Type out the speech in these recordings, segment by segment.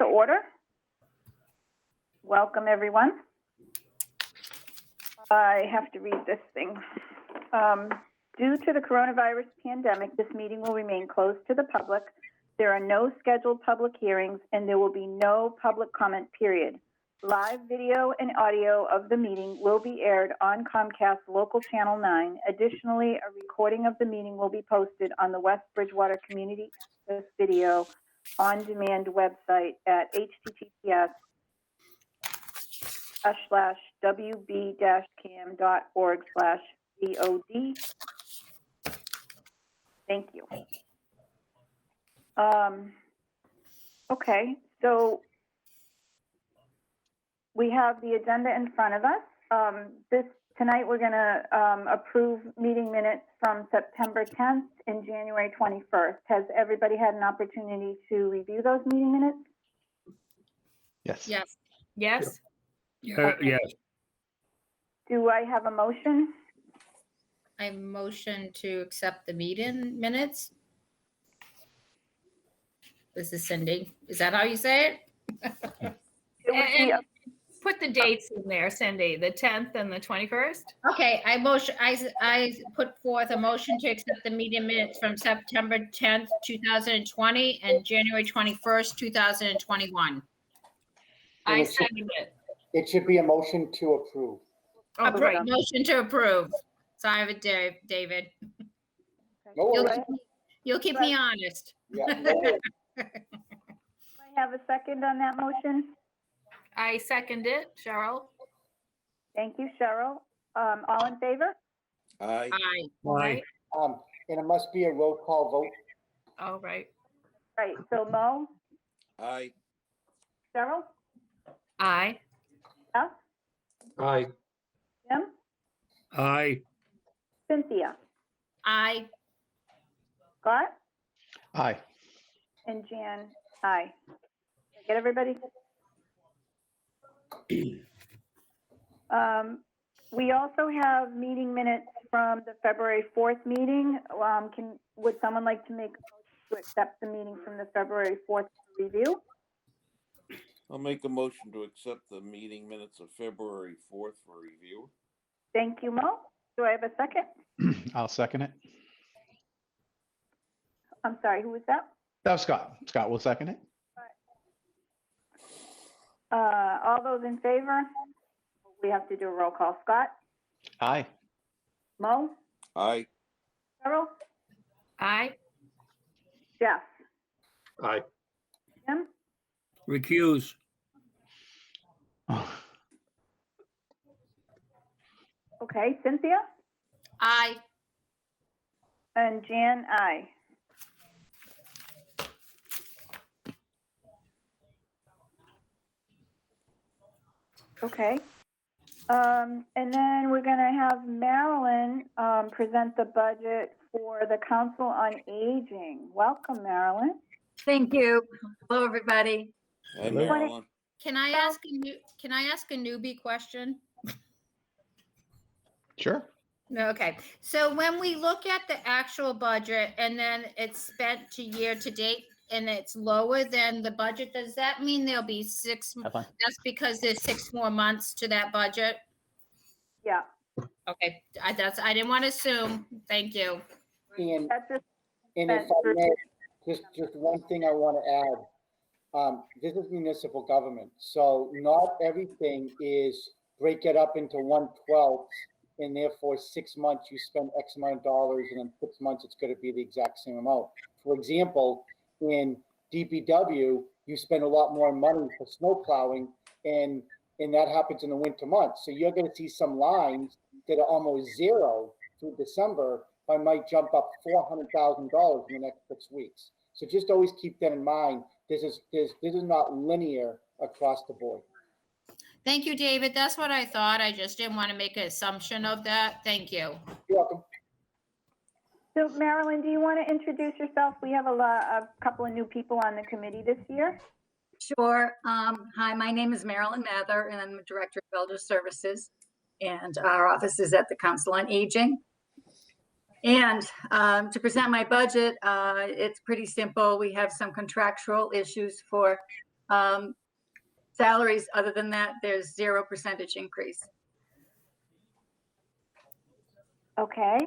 To order. Welcome, everyone. I have to read this thing. Due to the coronavirus pandemic, this meeting will remain closed to the public. There are no scheduled public hearings, and there will be no public comment period. Live video and audio of the meeting will be aired on Comcast Local Channel 9. Additionally, a recording of the meeting will be posted on the West Bridgewater Community Access Video on demand website at https://wb-cam.org/VOD. Thank you. Okay, so we have the agenda in front of us. Tonight we're going to approve meeting minutes from September 10th and January 21st. Has everybody had an opportunity to review those meeting minutes? Yes. Yes. Yes. Okay. Yes. Do I have a motion? I motion to accept the meeting minutes. This is Cindy. Is that how you say it? It would be And put the dates in there, Cindy, the 10th and the 21st. Okay, I put forth a motion to accept the meeting minutes from September 10th, 2020 and January 21st, 2021. I second it. It should be a motion to approve. Oh, great. Motion to approve. Sorry, David. No You'll worries. you'll keep me honest. Yeah, no worries. Do I have a second on that motion? I second it, Cheryl. Thank you, Cheryl. All in favor? Aye. Aye. Aye. And it must be a roll call vote. Oh, right. Right, so Mo, Aye. Cheryl, Aye. Beth, Aye. Jim, Aye. Cynthia, Aye. Scott, Aye. and Jan, aye. Did I get everybody? We also have meeting minutes from the February 4th meeting. Would someone like to make a motion to accept the meeting from the February 4th review? I'll make a motion to accept the meeting minutes of February 4th for review. Thank you, Mo. Do I have a second? I'll second it. I'm sorry, who was that? That was Scott. Scott will second it. All those in favor? We have to do a roll call. Scott, Aye. Mo, Aye. Cheryl, Aye. Jeff, Aye. Jim, Recuse. okay, Cynthia, Aye. and Jan, aye. Okay. And then we're going to have Marilyn present the budget for the Council on Aging. Welcome, Marilyn. Thank you. Hello, everybody. Hey, Hello. Marilyn. Can I ask a newbie question? Sure. Okay, so when we look at the actual budget and then it's spent to year to date and it's lower than the budget, does that mean there'll be Have fun. that's because there's 6 more months to that budget? Yeah, Okay, I didn't want to assume. Thank you. And, that's just, and if I may, just one thing I want to add. This is municipal government, so not everything is break it up into 1/12, and therefore 6 months you spend X amount of dollars, and in 6 months it's going to be the exact same amount. For example, in DPW, you spend a lot more money for snow plowing, and that happens in the winter months. So you're going to see some lines that are almost zero through December, but might jump up $400,000 in the next 6 weeks. So just always keep that in mind. This is not linear across the board. Thank you, David. That's what I thought. I just didn't want to make an assumption of that. Thank you. You're welcome. so Marilyn, do you want to introduce yourself? We have a couple of new people on the committee this year. Sure. Hi, my name is Marilyn Mather, and I'm the Director of Elder Services. And our office is at the Council on Aging. And to present my budget, it's pretty simple. We have some contractual issues for salaries, other than that, there's 0% increase. Okay.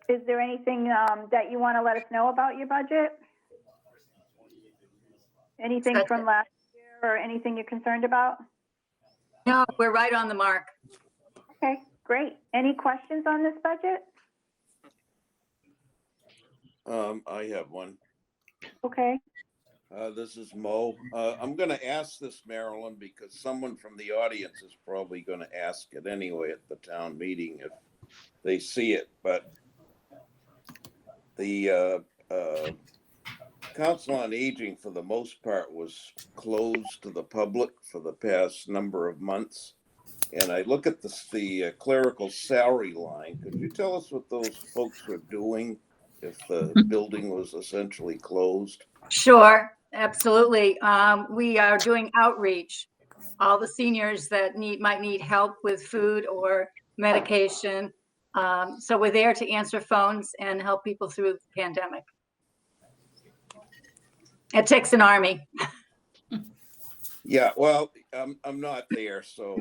Is there anything that you want to let us know about your budget? Anything That's from it. last year or anything you're concerned about? No, we're right on the mark. Okay, great. Any questions on this budget? I have one. Okay, This is Mo. I'm gonna ask this, Marilyn, because someone from the audience is probably gonna ask it anyway at the town meeting if they see it, but the Council on Aging, for the most part, was closed to the public for the past number of months. And I look at the clerical salary line. Could you tell us what those folks were doing if the building was essentially closed? Sure, absolutely. We are doing outreach. All the seniors that might need help with food or medication. So we're there to answer phones and help people through the pandemic. It takes an army. Yeah, well, I'm not there, so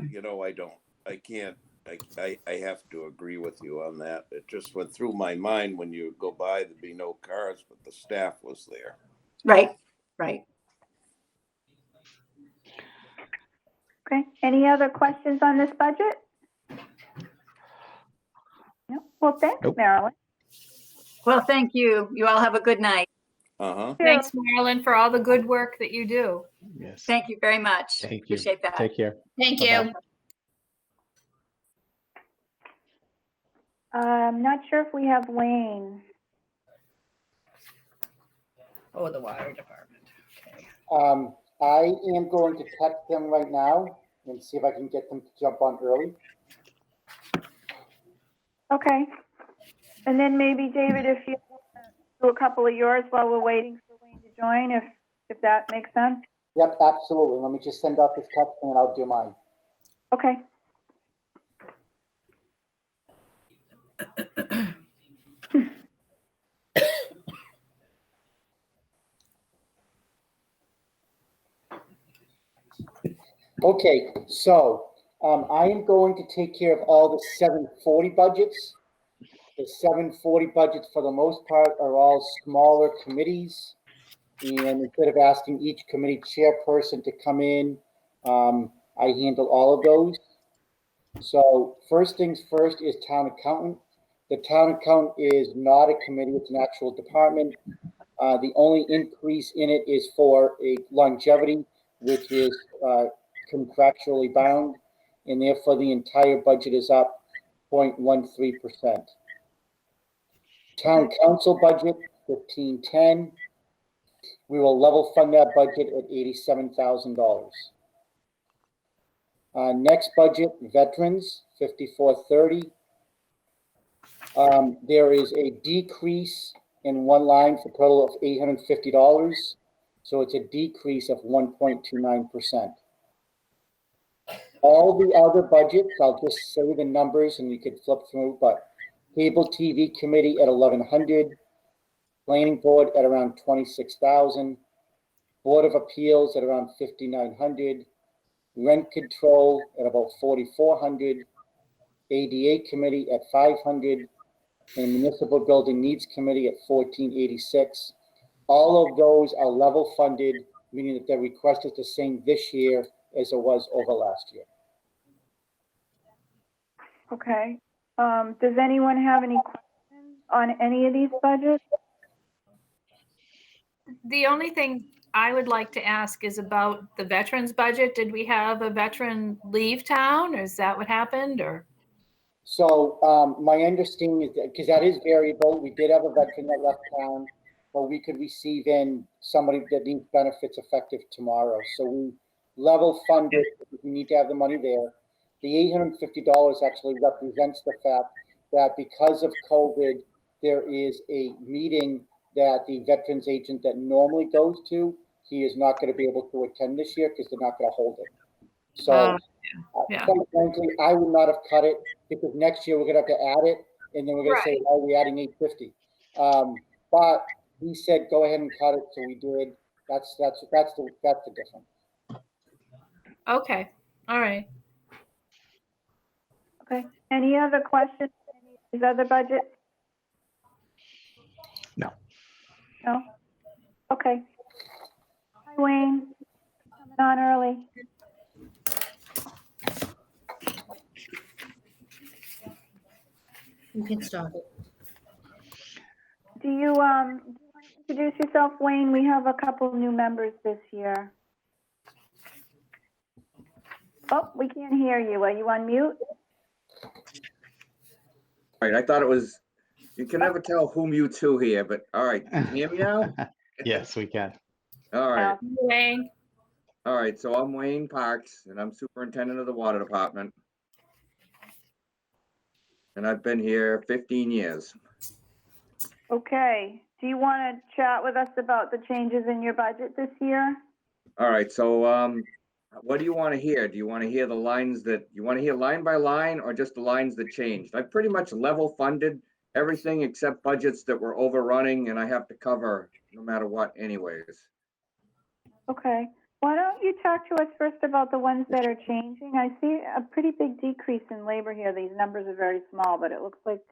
I can't. I have to agree with you on that. It just went through my mind when you go by, there'd be no cars, but the staff was there. Right, right. okay. Any other questions on this budget? No? Well, thanks, Nope. Marilyn. Well, thank you. You all have a good night. Uh-huh. Thanks, Marilyn, for all the good work that you do. Yes. Thank you very much. Thank you. Appreciate that. Take care. Thank Bye-bye. you. I'm not sure if we have Wayne. Oh, the water department. Okay. I am going to text them right now and see if I can get them to jump on early. Okay. And then maybe, David, if you want to do a couple of yours while we're waiting for Wayne to join, if that makes sense. Yep, absolutely. Let me just send out this text and I'll do mine. Okay. Okay, so I am going to take care of all the 740 budgets. The 740 budgets, for the most part, are all smaller committees. And instead of asking each committee chairperson to come in, I handle all of those. So first things first is town accountant. The town accountant is not a committee, it's an actual department. The only increase in it is for a longevity, which is contractually bound, and therefore the entire budget is up 0.13%. Town council budget, 1510. We will level fund that budget at $87,000. Next budget, veterans, 5430. There is a decrease in one line for a total of $850. So it's a decrease of 1.29%. All the other budgets, I'll just say the numbers and you could flip through, but cable TV committee at 1,100, planning board at around 26,000, board of appeals at around 5,900, rent control at about 4,400, ADA committee at 500, and municipal building needs committee at 1,486. All of those are level funded, meaning that their request is the same this year as it was over last year. Okay. Does anyone have any questions on any of these budgets? The only thing I would like to ask is about the veterans budget. Did we have a veteran leave town, or is that what happened, or? So my understanding is that, because that is variable, we did have a veteran that left town, but we could receive in somebody that needs benefits effective tomorrow. So we level funded, we need to have the money there. The $850 actually represents the fact that because of COVID, there is a meeting that the veterans agent that normally goes to, he is not going to be able to attend this year because they're not going to hold it. So yeah. quite frankly, I would not have cut it because next year we're going to have to add it. And then we're going to say, why are we adding $850? But he said, go ahead and cut it. So we did. That's the difference. Okay, all right. Okay. Any other questions? Any of these other budgets? No. No? Okay. Hi, Wayne. Coming on early. You can stop it. Do you want to introduce yourself, Wayne? We have a couple new members this year. Oh, we can't hear you. Are you on mute? All right, I thought it was, you can never tell whom you two here, but all right, can you hear me now? Yes, we can. All right, Wayne, all right, so I'm Wayne Parks, and I'm superintendent of the water department. And I've been here 15 years. Okay. Do you want to chat with us about the changes in your budget this year? All right, so what do you want to hear? Do you want to hear the lines that, you want to hear line by line or just the lines that changed? I've pretty much level funded everything except budgets that were overrunning and I have to cover no matter what anyways. Okay. Why don't you talk to us first about the ones that are changing? I see a pretty big decrease in labor here. These numbers are very small, but it looks like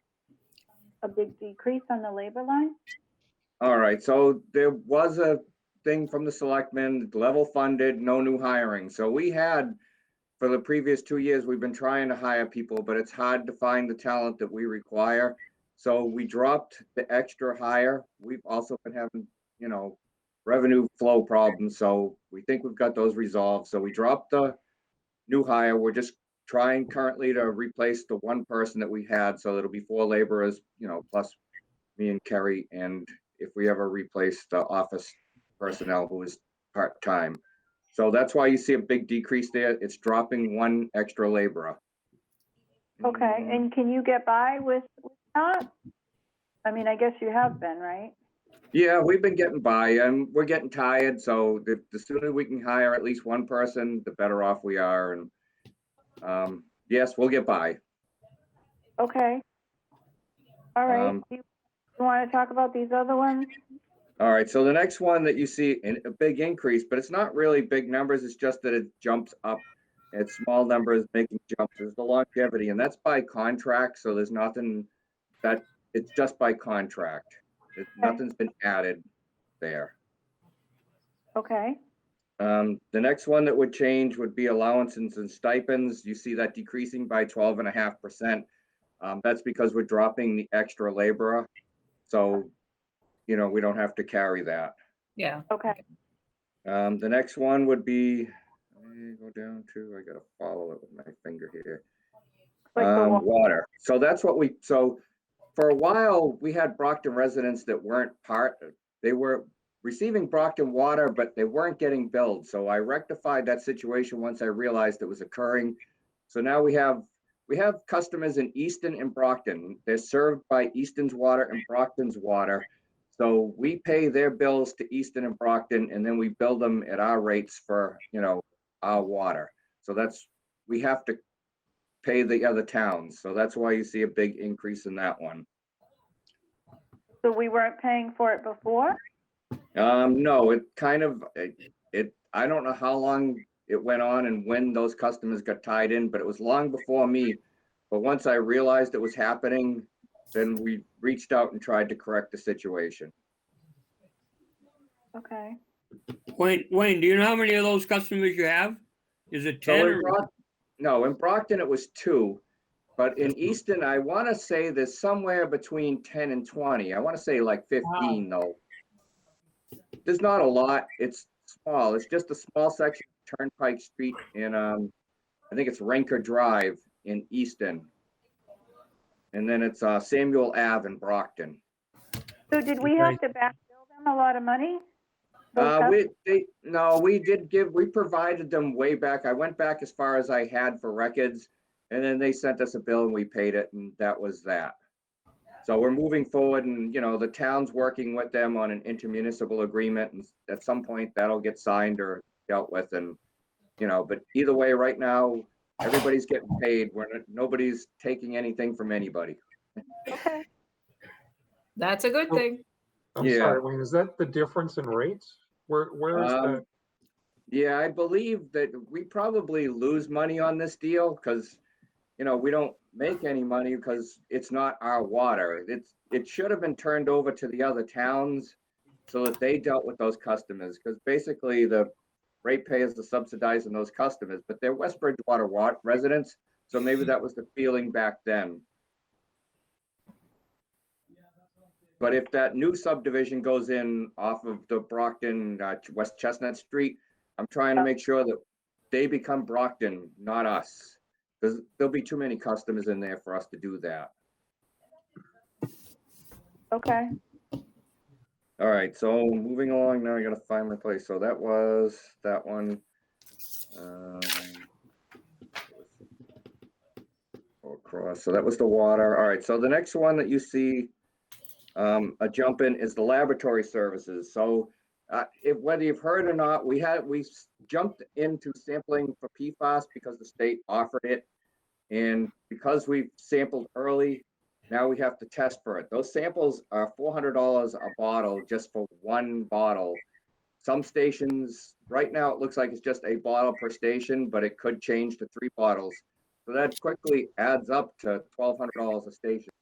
a big decrease on the labor line. All right, so there was a thing from the selectmen, level funded, no new hiring. So we had, for the previous 2 years, we've been trying to hire people, but it's hard to find the talent that we require. So we dropped the extra hire. We've also been having, revenue flow problems. So we think we've got those resolved. So we dropped the new hire. We're just trying currently to replace the one person that we had. So it'll be 4 laborers, plus me and Kerry. And if we ever replace the office personnel who is part-time. So that's why you see a big decrease there. It's dropping 1 extra laborer. Okay. And can you get by with that? I mean, I guess you have been, right? Yeah, we've been getting by and we're getting tired. So the sooner we can hire at least 1 person, the better off we are. And yes, we'll get by. Okay. All right. Do you want to talk about these other ones? All right, so the next one that you see a big increase, but it's not really big numbers. It's just that it jumps up. It's small numbers making jumps. There's the longevity, and that's by contract. So there's nothing that it's just by contract. Nothing's been added there. Okay. The next one that would change would be allowances and stipends. You see that decreasing by 12.5%. That's because we're dropping the extra laborer. So, we don't have to carry that. yeah. Okay. The next one would be, let me go down to, I gotta follow it with my finger here. Like the Water. So that's what so for a while, we had Brockton residents that weren't they were receiving Brockton water, but they weren't getting billed. So I rectified that situation once I realized it was occurring. So now we have customers in Easton and Brockton. They're served by Easton's water and Brockton's water. So we pay their bills to Easton and Brockton, and then we bill them at our rates for, our water. So we have to pay the other towns. So that's why you see a big increase in that one. So we weren't paying for it before? No, it kind of, I don't know how long it went on and when those customers got tied in, but it was long before me. But once I realized it was happening, then we reached out and tried to correct the situation. Okay. Wayne, do you know how many of those customers you have? Is it 10 or? No, in Brockton it was 2, but in Easton, I want to say there's somewhere between 10 and 20. I want to say like 15 though. There's not a lot. It's small. It's just a small section of Turnpike Street in, I think it's Ranker Drive in Easton. And then it's Samuel Ave in Brockton. So did we have to back bill them a lot of money? We provided them way back. I went back as far as I had for records, and then they sent us a bill and we paid it, and that was that. So we're moving forward, and the town's working with them on an intermunicipal agreement, and at some point that'll get signed or dealt with, and but either way, right now everybody's getting paid. Nobody's taking anything from anybody. Okay. That's a good thing. I'm Yeah. sorry, Wayne, is that the difference in rates? Where is the, Yeah, I believe that we probably lose money on this deal because, we don't make any money because it's not our water. It should have been turned over to the other towns so that they dealt with those customers, because basically the ratepayers are subsidizing those customers, but they're West Bridgewater residents, so maybe that was the feeling back then. But if that new subdivision goes in off of the Brockton, West Chestnut Street, I'm trying to make sure that they become Brockton, not us. Because there'll be too many customers in there for us to do that. Okay. All right, so moving along, now I gotta find my place. So that was that one. Go across, so that was the water. All right, so the next one that you see a jump in is the laboratory services. So whether you've heard or not, we jumped into sampling for PFAS because the state offered it. And because we sampled early, now we have to test for it. Those samples are $400 a bottle just for one bottle. Some stations, right now, it looks like it's just a bottle per station, but it could change to 3 bottles. So that quickly adds up to $1,200 a station.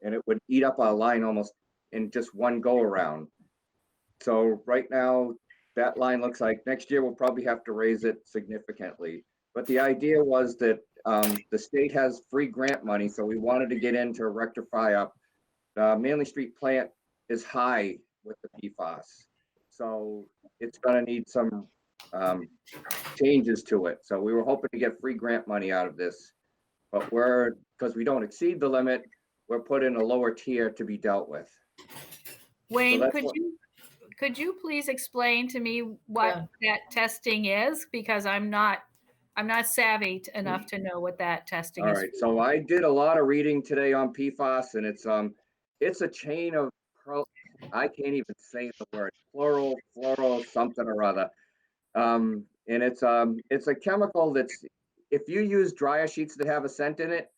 And it would eat up our line almost in just one go around. So right now, that line looks like next year we'll probably have to raise it significantly. But the idea was that the state has free grant money, so we wanted to get in to rectify up. The Manley Street plant is high with the PFAS, so it's gonna need some changes to it. So we were hoping to get free grant money out of this, but because we don't exceed the limit, we're put in a lower tier to be dealt with. Wayne, that's could you please explain to me what that testing is? Because I'm not savvy enough to know what that testing All is. right, so I did a lot of reading today on PFAS, and it's a chain of I can't even say the word, fluoro, something or other. And it's a chemical that's, if you use dryer sheets that have a scent in it,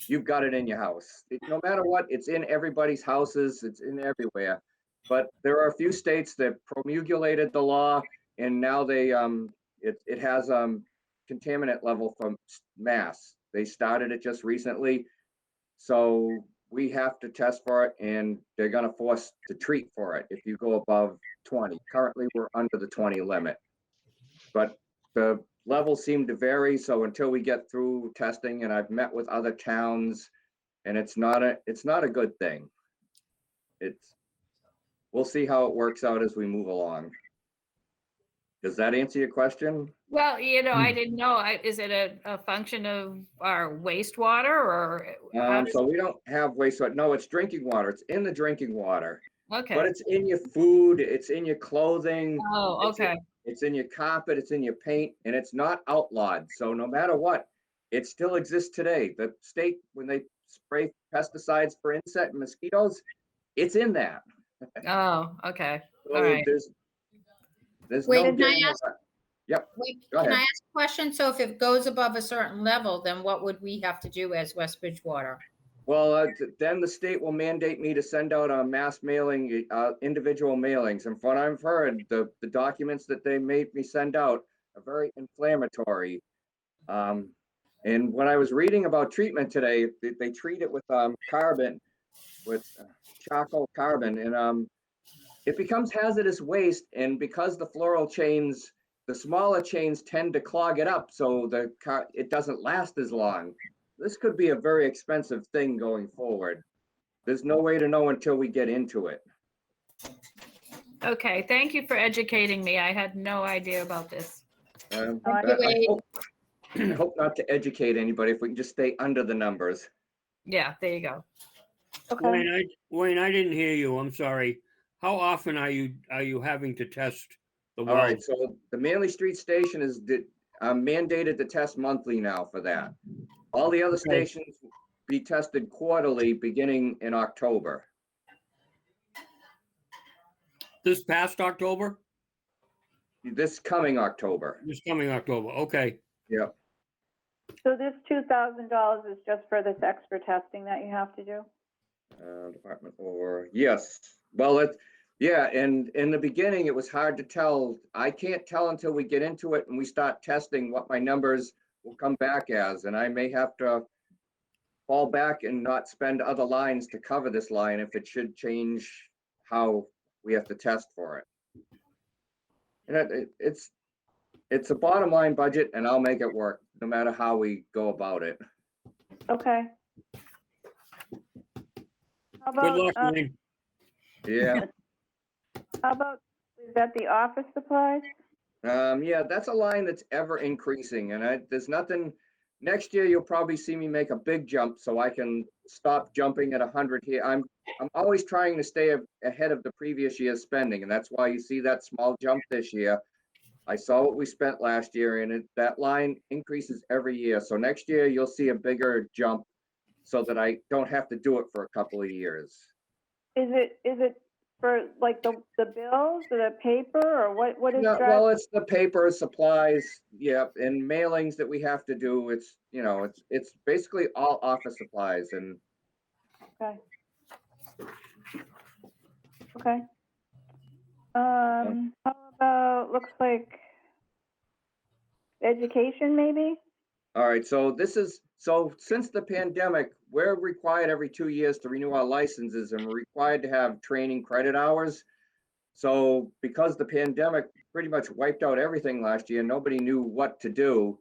you've got it in your house. No matter what, it's in everybody's houses, it's in everywhere. But there are a few states that promulgated the law, and now they it has contaminant level from mass. They started it just recently, so we have to test for it, and they're going to force to treat for it if you go above 20. Currently, we're under the 20 limit, but the levels seem to vary. So until we get through testing, and I've met with other towns, and it's not a good thing. We'll see how it works out as we move along. Does that answer your question? Well, I didn't know. Is it a function of our wastewater or? So we don't have wastewater. No, it's drinking water. It's in the drinking water. Okay. But it's in your food. It's in your clothing. Oh, okay. It's in your carpet. It's in your paint, and it's not outlawed. So no matter what, it still exists today. The state, when they spray pesticides for insect and mosquitoes, it's in that. Oh, okay. So All right. There's Wait, no can I getting ask- around. Yep. Wait, Go can I ahead. ask a question? So if it goes above a certain level, then what would we have to do as West Bridgewater? Well, then the state will mandate me to send out a mass mailing, individual mailings. And from what I've heard, the documents that they made me send out are very inflammatory. And when I was reading about treatment today, they treat it with carbon, with charcoal carbon, and it becomes hazardous waste. And because the floral chains, the smaller chains tend to clog it up, so it doesn't last as long. This could be a very expensive thing going forward. There's no way to know until we get into it. Okay, thank you for educating me. I had no idea about this. I hope not to educate anybody if we can just stay under the numbers. Yeah, there you go. Okay. Wayne, I didn't hear you. I'm sorry. How often are you having to test the All right, wells? so the Manley Street station is mandated to test monthly now for that. All the other stations be tested quarterly beginning in October. This past October? This coming October. This coming October, okay. Yep. So this $2,000 is just for this extra testing that you have to do? Department or yes. Well, Yeah, and in the beginning, it was hard to tell. I can't tell until we get into it and we start testing what my numbers will come back as, and I may have to fall back and not spend other lines to cover this line if it should change how we have to test for it. And it's a bottom line budget, and I'll make it work no matter how we go about it. Okay. How Good luck, about, Wayne. Yeah. how about, is that the office supplies? Yeah, that's a line that's ever increasing, and there's nothing. Next year, you'll probably see me make a big jump so I can stop jumping at 100 here. I'm always trying to stay ahead of the previous year's spending, and that's why you see that small jump this year. I saw what we spent last year, and that line increases every year. So next year, you'll see a bigger jump so that I don't have to do it for a couple of years. Is it for like the bills or the paper or what is No, driving? well, it's the paper, supplies, yeah, and mailings that we have to do. It's, you know, it's basically all office supplies, and Okay. Okay. How about, looks like education maybe? all right, so since the pandemic, we're required every 2 years to renew our licenses, and we're required to have training credit hours. So because the pandemic pretty much wiped out everything last year, nobody knew what to do.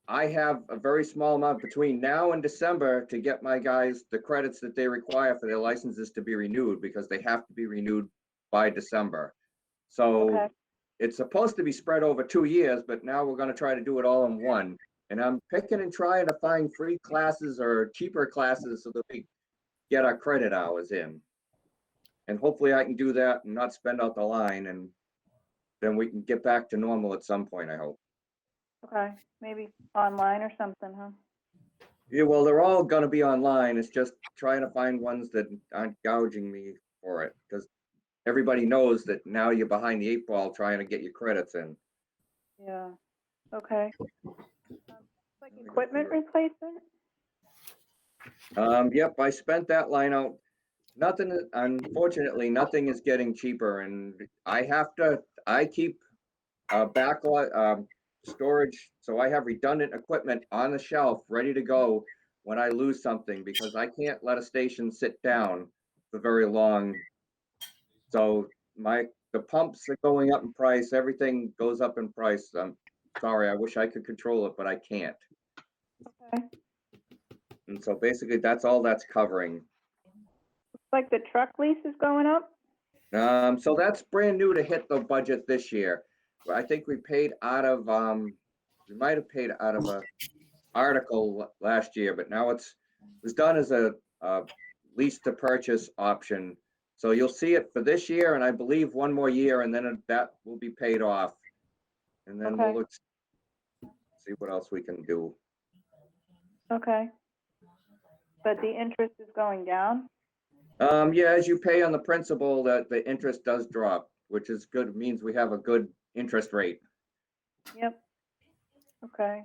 I have a very small amount between now and December to get my guys the credits that they require for their licenses to be renewed, because they have to be renewed by December. So Okay. it's supposed to be spread over 2 years, but now we're going to try to do it all in one. And I'm picking and trying to find free classes or cheaper classes so that we get our credit hours in. And hopefully I can do that and not spend out the line, and then we can get back to normal at some point, I hope. Okay, maybe online or something, huh? Yeah, well, they're all gonna be online. It's just trying to find ones that aren't gouging me for it, because everybody knows that now you're behind the 8 ball trying to get your credits in. Yeah, okay. Like equipment replacement? Yep, I spent that line out. Nothing, unfortunately, nothing is getting cheaper, and I keep a backlog, storage, so I have redundant equipment on the shelf ready to go when I lose something, because I can't let a station sit down for very long. So the pumps are going up in price, everything goes up in price. I'm sorry, I wish I could control it, but I can't. Okay. And so basically, that's all that's covering. Looks like the truck lease is going up? So that's brand new to hit the budget this year. I think we paid out of, we might have paid out of a article last year, but now it was done as a lease to purchase option. So you'll see it for this year, and I believe one more year, and then that will be paid off. And then Okay. we'll see what else we can do. Okay. But the interest is going down? Yeah, as you pay on the principal, that the interest does drop, which is good. It means we have a good interest rate. Yep. Okay.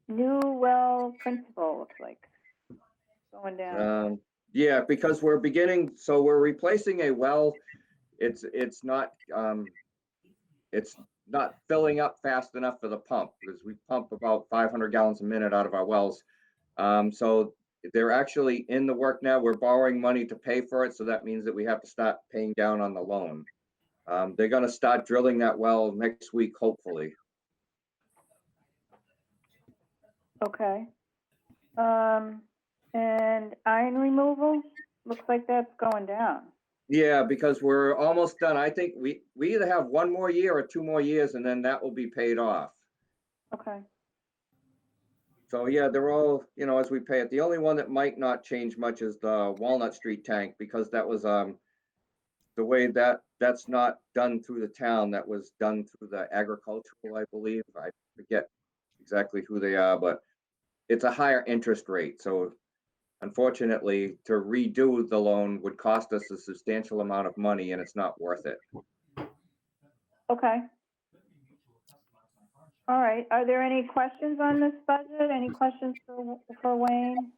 New well principal looks like going down. Yeah, because we're replacing a well. It's not filling up fast enough for the pump, because we pump about 500 gallons a minute out of our wells. So they're actually in the work now. We're borrowing money to pay for it, so that means that we have to start paying down on the loan. They're going to start drilling that well next week, hopefully. Okay. And iron removal, looks like that's going down. Yeah, because we're almost done. I think we either have one more year or 2 more years, and then that will be paid off. Okay. So yeah, they're all, as we pay it. The only one that might not change much is the Walnut Street tank, because that was the way that's not done through the town. That was done through the agricultural, I believe. I forget exactly who they are, but it's a higher interest rate. So unfortunately, to redo the loan would cost us a substantial amount of money, and it's not worth it. Okay. All right. Are there any questions on this budget? Any questions for Wayne?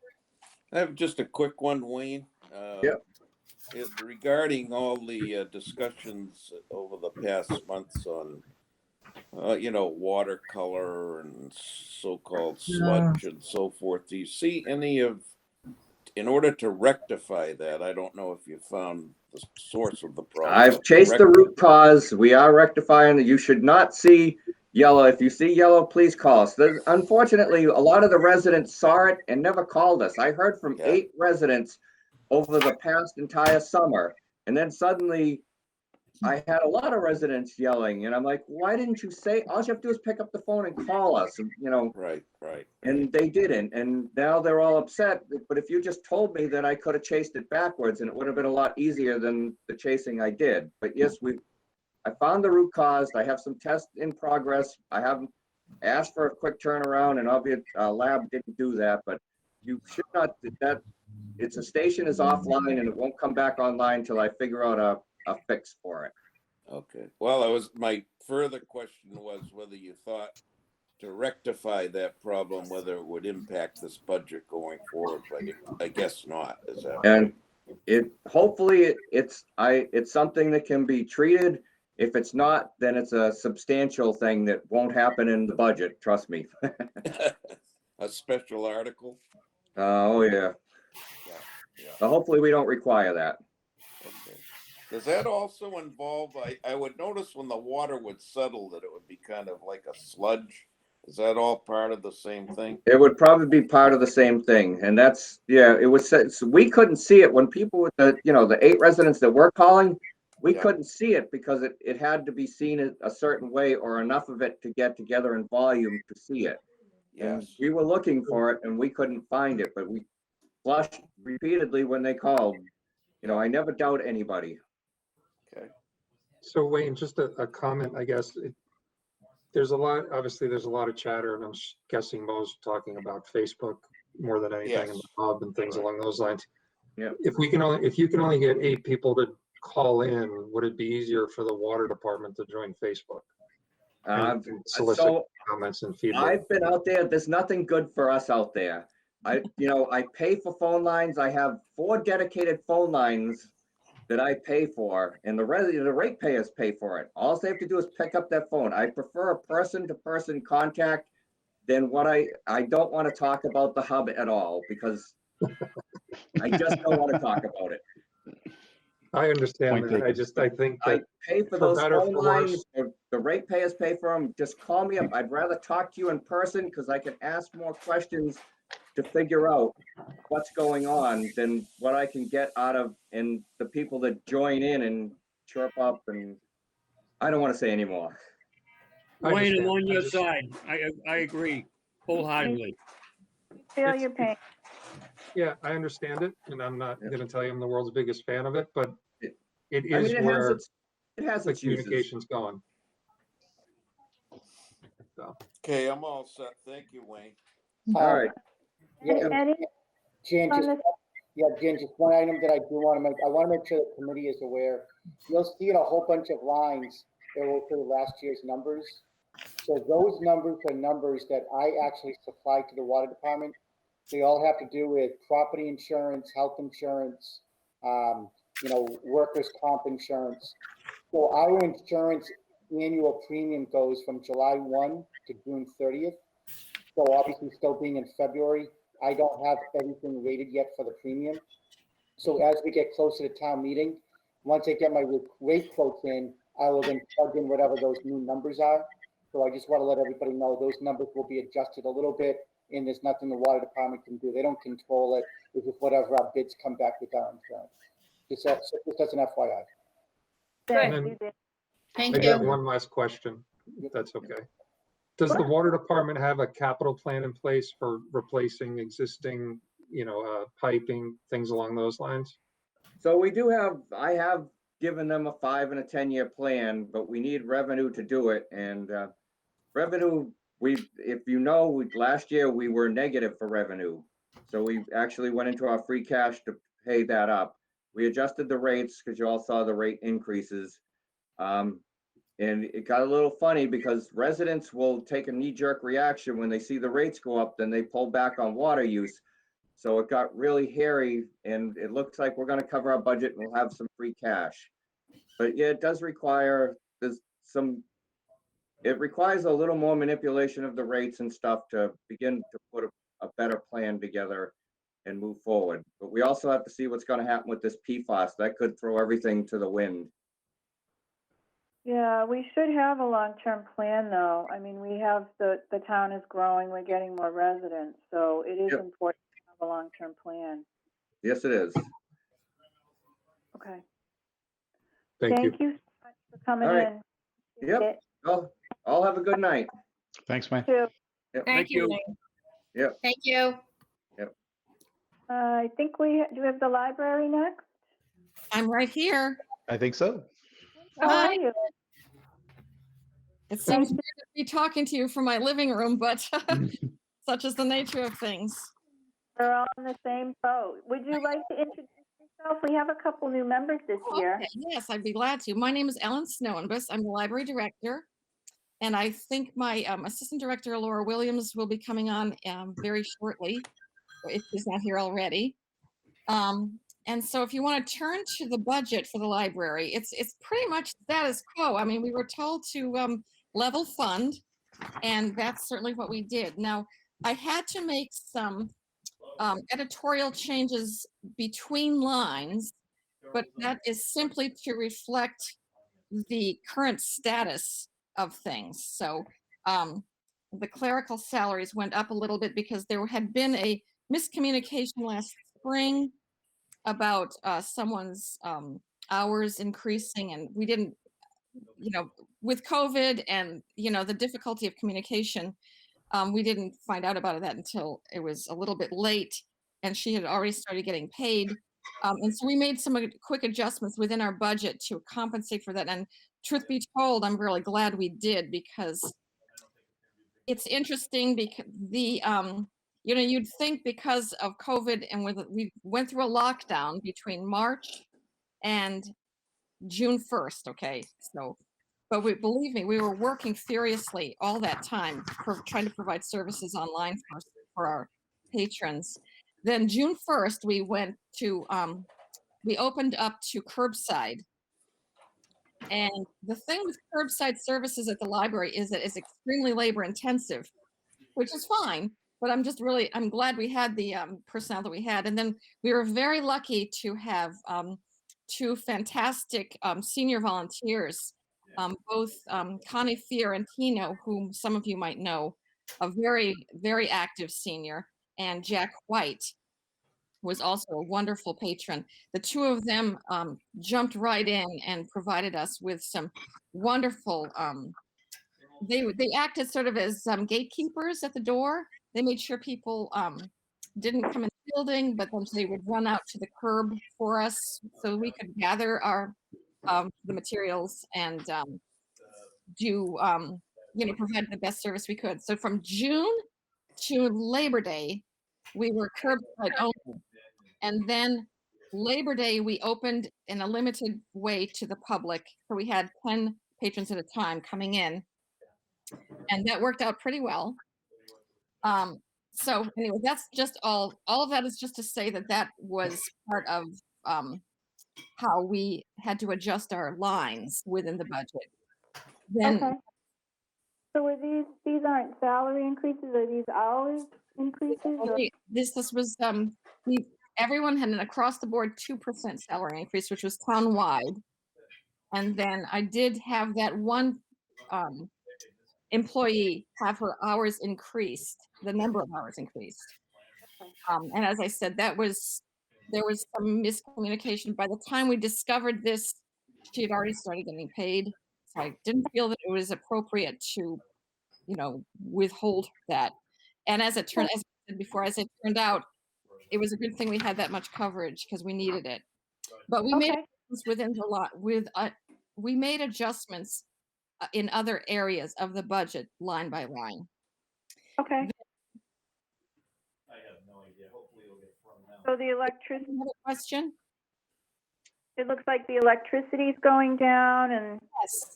I have just a quick one, Wayne. Yep. Regarding all the discussions over the past months on, watercolor and so-called sludge and so forth, do you see any of, in order to rectify that, I don't know if you found the source of the problem. I've chased the root cause. We are rectifying that. You should not see yellow. If you see yellow, please call us. Unfortunately, a lot of the residents saw it and never called us. I heard from 8 residents over the past entire summer. And then suddenly I had a lot of residents yelling, and I'm like, why didn't you say, all you have to do is pick up the phone and call us, Right. And they didn't. And now they're all upset. But if you just told me that I could have chased it backwards, and it would have been a lot easier than the chasing I did. But yes, I found the root cause. I have some tests in progress. I haven't asked for a quick turnaround, and obviously lab didn't do that, but you should not, it's a station is offline and it won't come back online until I figure out a fix for it. Okay. Well, my further question was whether you thought to rectify that problem, whether it would impact this budget going forward, but I guess not. Is that And hopefully it's something that can be treated. If it's not, then it's a substantial thing that won't happen in the budget. Trust me. a special article? Oh yeah. Yeah. So hopefully we don't require that. Okay. Does that also involve, I would notice when the water would settle that it would be kind of like a sludge. Is that all part of the same thing? It would probably be part of the same thing. And that's, it was, so we couldn't see it when people with the 8 residents that were calling, we couldn't see it because it had to be seen a certain way or enough of it to get together in volume to see it. Yes. And we were looking for it and we couldn't find it, but we flushed repeatedly when they called. I never doubt anybody. Okay. So Wayne, just a comment, I guess. Obviously there's a lot of chatter, and I'm guessing Mo's talking about Facebook more than anything in the hub and things along those lines. Yeah. If you can only get 8 people to call in, would it be easier for the water department to join Facebook? And solicit comments and feedback. I've been out there. There's nothing good for us out there. I pay for phone lines. I have 4 dedicated phone lines that I pay for, and the ratepayers pay for it. All they have to do is pick up that phone. I prefer a person-to-person contact than what I don't want to talk about the hub at all, because I just don't want to talk about it. I understand that. I think that I pay for those phone lines. The ratepayers pay for them. Just call me up. I'd rather talk to you in person because I can ask more questions to figure out what's going on than what I can get out of and the people that join in and chirp up, and I don't want to say anymore. Wayne, I'm on your side. I agree wholeheartedly. Feel your pain. Yeah, I understand it, and I'm not going to tell you I'm the world's biggest fan of it, but it is where it has the communication's going. So. Okay, I'm all set. Thank you, Wayne. All right. Eddie? Jan, just one item that I do want to make. I want to make sure the committee is aware. You'll see a whole bunch of lines that will for last year's numbers. So those numbers are numbers that I actually supply to the water department. They all have to do with property insurance, health insurance, workers' comp insurance. So our insurance annual premium goes from July 1 to June 30th. So obviously still being in February, I don't have everything rated yet for the premium. So as we get closer to town meeting, once I get my rate quotes in, I will then plug in whatever those new numbers are. So I just want to let everybody know those numbers will be adjusted a little bit, and there's nothing the water department can do. They don't control it. It's just whatever our bids come back with our insurance. Just as an FYI. Thank I got you. one last question, if that's okay. Does the water department have a capital plan in place for replacing existing, piping, things along those lines? So we do I have given them a 5 and a 10-year plan, but we need revenue to do it. And revenue, last year we were negative for revenue. So we actually went into our free cash to pay that up. We adjusted the rates because you all saw the rate increases. And it got a little funny because residents will take a knee-jerk reaction when they see the rates go up, then they pull back on water use. So it got really hairy, and it looks like we're gonna cover our budget and we'll have some free cash. But yeah, it does require, it requires a little more manipulation of the rates and stuff to begin to put a better plan together and move forward. But we also have to see what's gonna happen with this PFAS. That could throw everything to the wind. Yeah, we should have a long-term plan, though. I mean, we have, the town is growing, we're getting more residents, so it is Yep. important to have a long-term plan. Yes, it is. Okay. Thank you. Thank you so much for coming All right. in. Yep. Appreciate Well, all have a good night. Thanks, man. it, too. Yep. Thank you. Yep. Thank you. I think do we have the library next? I'm right here. I think so. How Hi. are you? It seems weird to be talking to you from my living room, but such is the nature of things. We're all in the same boat. Would you like to introduce yourself? We have a couple new members this year. Okay, yes, I'd be glad to. My name is Ellen Snowenbus. I'm the library director. And I think my assistant director, Laura Williams, will be coming on very shortly, if she's not here already. And so if you want to turn to the budget for the library, it's pretty much status quo. I mean, we were told to level fund, and that's certainly what we did. Now, I had to make some editorial changes between lines, but that is simply to reflect the current status of things. So the clerical salaries went up a little bit because there had been a miscommunication last spring about someone's hours increasing, and we didn't, with COVID and, the difficulty of communication, we didn't find out about that until it was a little bit late, and she had already started getting paid. And so we made some quick adjustments within our budget to compensate for that. And truth be told, I'm really glad we did, because it's interesting because you'd think because of COVID and we went through a lockdown between March and June 1st. Okay. So, but believe me, we were working furiously all that time for trying to provide services online for our patrons. Then June 1st, we went to, we opened up to curbside. And the thing with curbside services at the library is that it's extremely labor intensive, which is fine. But I'm glad we had the personnel that we had. And then we were very lucky to have two fantastic senior volunteers, both Connie Fiorentino, whom some of you might know, a very, very active senior, and Jack White was also a wonderful patron. The two of them jumped right in and provided us with some wonderful, they acted sort of as gatekeepers at the door. They made sure people didn't come in the building, but then they would run out to the curb for us so we could gather our the materials and provide the best service we could. So from June to Labor Day, we were curbside only. And then Labor Day, we opened in a limited way to the public. So we had 10 patrons at a time coming in. And that worked out pretty well. So anyway, that's just all of that is just to say that was part of how we had to adjust our lines within the budget. Then, Okay. So are these aren't salary increases, are these hours increases? Or? this was everyone had an across the board 2% salary increase, which was town-wide. And then I did have that one employee have her hours increased, the number of hours increased. And as I said, there was some miscommunication. By the time we discovered this, she had already started getting paid. So I didn't feel that it was appropriate to, withhold that. And as it turned out, it was a good thing we had that much coverage because we needed it. But we made adjustments within the lot we made adjustments in other areas of the budget line by line. Okay. I have no idea. Hopefully it'll get thrown out. So the electricity. Another question? It looks like the electricity is going down, and Yes.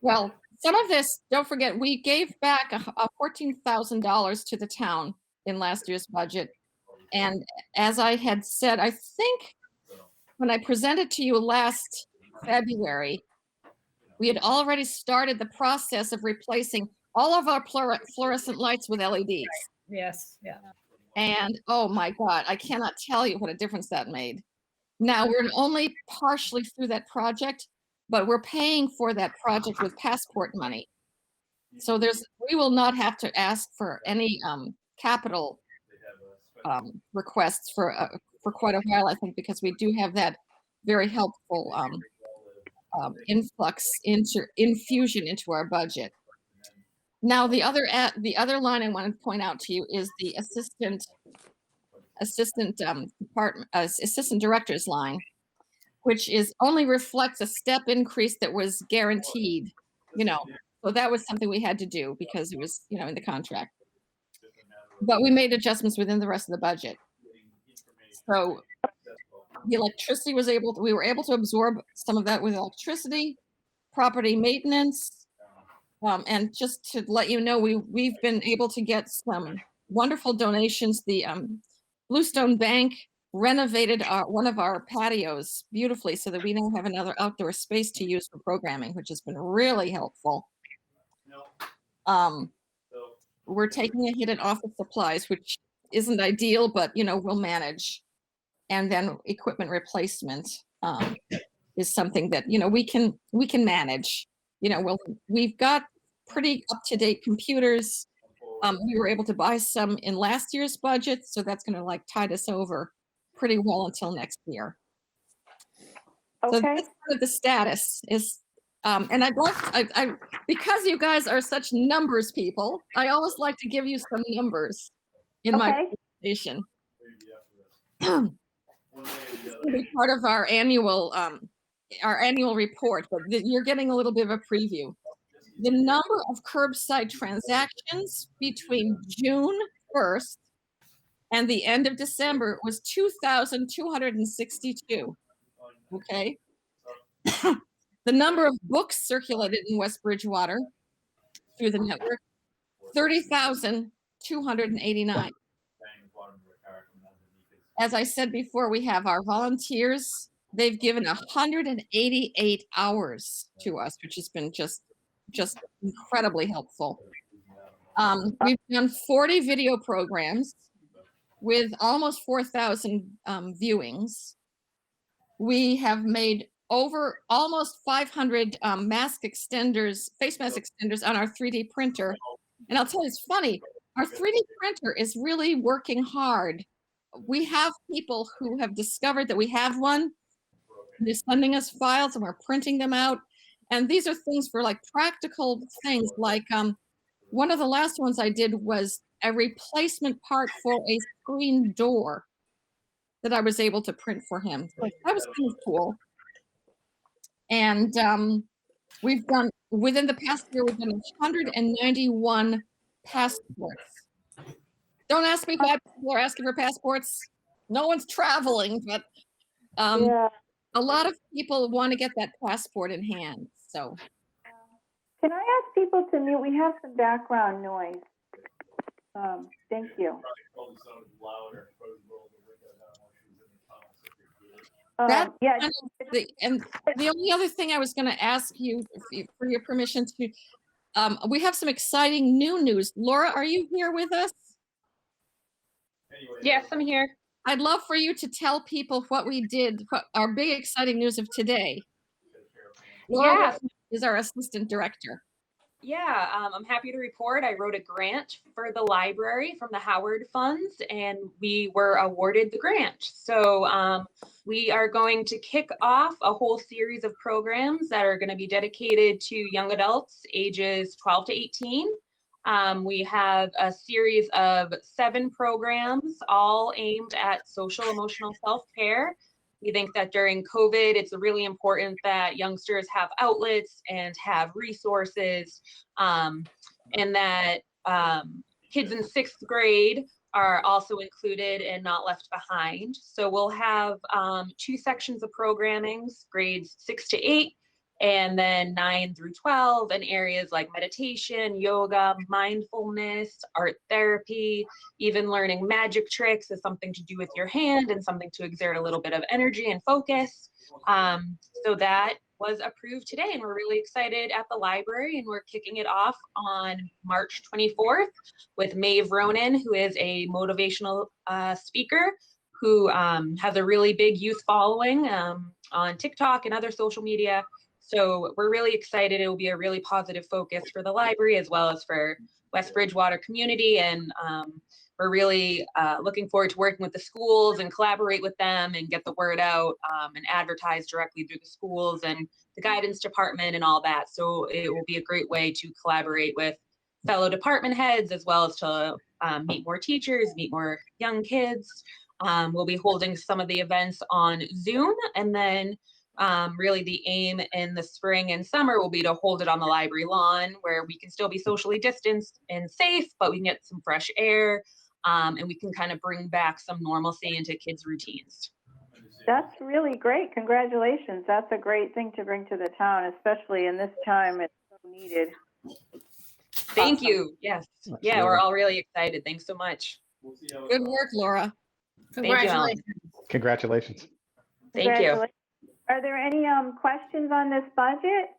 Well, some of this, don't forget, we gave back a $14,000 to the town in last year's budget. And as I had said, I think when I presented to you last February, we had already started the process of replacing all of our fluorescent lights with LEDs. Yes, yeah. And oh my God, I cannot tell you what a difference that made. Now we're only partially through that project, but we're paying for that project with passport money. So we will not have to ask for any capital requests for quite a while, I think, because we do have that very helpful infusion into our budget. Now, the other line I want to point out to you is the assistant director's line, which only reflects a step increase that was guaranteed, so that was something we had to do because it was, in the contract. But we made adjustments within the rest of the budget. So the electricity we were able to absorb some of that with electricity, property maintenance, and just to let you know, we've been able to get some wonderful donations. The Bluestone Bank renovated one of our patios beautifully so that we now have another outdoor space to use for programming, which has been really helpful. We're taking a hit in office supplies, which isn't ideal, but we'll manage. And then equipment replacement is something that we can manage. We've got pretty up-to-date computers. We were able to buy some in last year's budget, so that's going to tide us over pretty well until next year. Okay. So that's kind of the status is. And because you guys are such numbers people, I always like to give you some numbers in my presentation. This will be part of our annual report, but you're getting a little bit of a preview. The number of curbside transactions between June 1st and the end of December was 2,262. Okay. The number of books circulated in West Bridgewater through the network, 30,289. As I said before, we have our volunteers. They've given 188 hours to us, which has been just incredibly helpful. We've done 40 video programs with almost 4,000 viewings. We have made over almost 500 face mask extenders on our 3D printer. And I'll tell you, it's funny, our 3D printer is really working hard. We have people who have discovered that we have one. They're sending us files and we're printing them out. And these are things for practical things, one of the last ones I did was a replacement part for a screen door that I was able to print for him. So that was kind of cool. And we've done, within the past year, we've done 191 passports. Don't ask me why people are asking for passports. No one's traveling, but a lot of people want to get that passport in hand. So, can I ask people to mute? We have some background noise. Thank you. And the only other thing I was going to ask you for your permission to, we have some exciting new news. Laura, are you here with us? Yes, I'm here. I'd love for you to tell people what we did, what our big exciting news of today. Laura is our assistant director. Yeah, I'm happy to report I wrote a grant for the library from the Howard Funds, and we were awarded the grant. So we are going to kick off a whole series of programs that are going to be dedicated to young adults ages 12 to 18. We have a series of 7 programs, all aimed at social emotional self-care. We think that during COVID, it's really important that youngsters have outlets and have resources, and that kids in 6th grade are also included and not left behind. So we'll have 2 sections of programming, grades 6 to 8 And then 9 through 12 in areas like meditation, yoga, mindfulness, art therapy, even learning magic tricks is something to do with your hand and something to exert a little bit of energy and focus. So that was approved today, and we're really excited at the library, and we're kicking it off on March 24th with Maeve Ronan, who is a motivational speaker who has a really big youth following on TikTok and other social media. So we're really excited. It will be a really positive focus for the library as well as for West Bridgewater community. And we're really looking forward to working with the schools and collaborate with them and get the word out and advertise directly through the schools and the guidance department and all that. So it will be a great way to collaborate with fellow department heads as well as to meet more teachers, meet more young kids. We'll be holding some of the events on Zoom, and then really the aim in the spring and summer will be to hold it on the library lawn where we can still be socially distanced and safe, but we can get some fresh air and we can kind of bring back some normalcy into kids' routines. That's really great. Congratulations. That's a great thing to bring to the town, especially in this time. It's so needed. Thank Awesome. you. Yes. Yeah, we're all really excited. Thanks so much. Good work, Laura. Thank you, Ellen. Congratulations. Thank you. Congratulations. Are there any questions on this budget?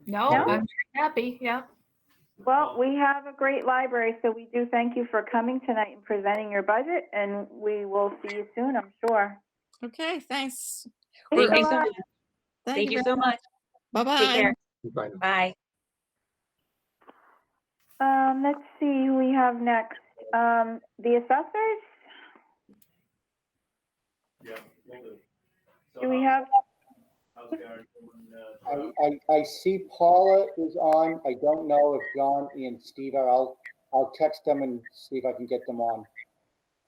No, No? I'm very happy. Yeah. Well, we have a great library, so we do thank you for coming tonight and presenting your budget, and we will see you soon, I'm sure. Okay, thanks. Thank Thanks a you so lot. much. Thank you so much. Bye-bye. Take care. Bye. Bye. Let's see who we have next. The assessors? Yeah, will do. So Do we have? how's Gary doing, I see Paula is on. I don't know if John and Steve are. I'll text them and see if I can get them on.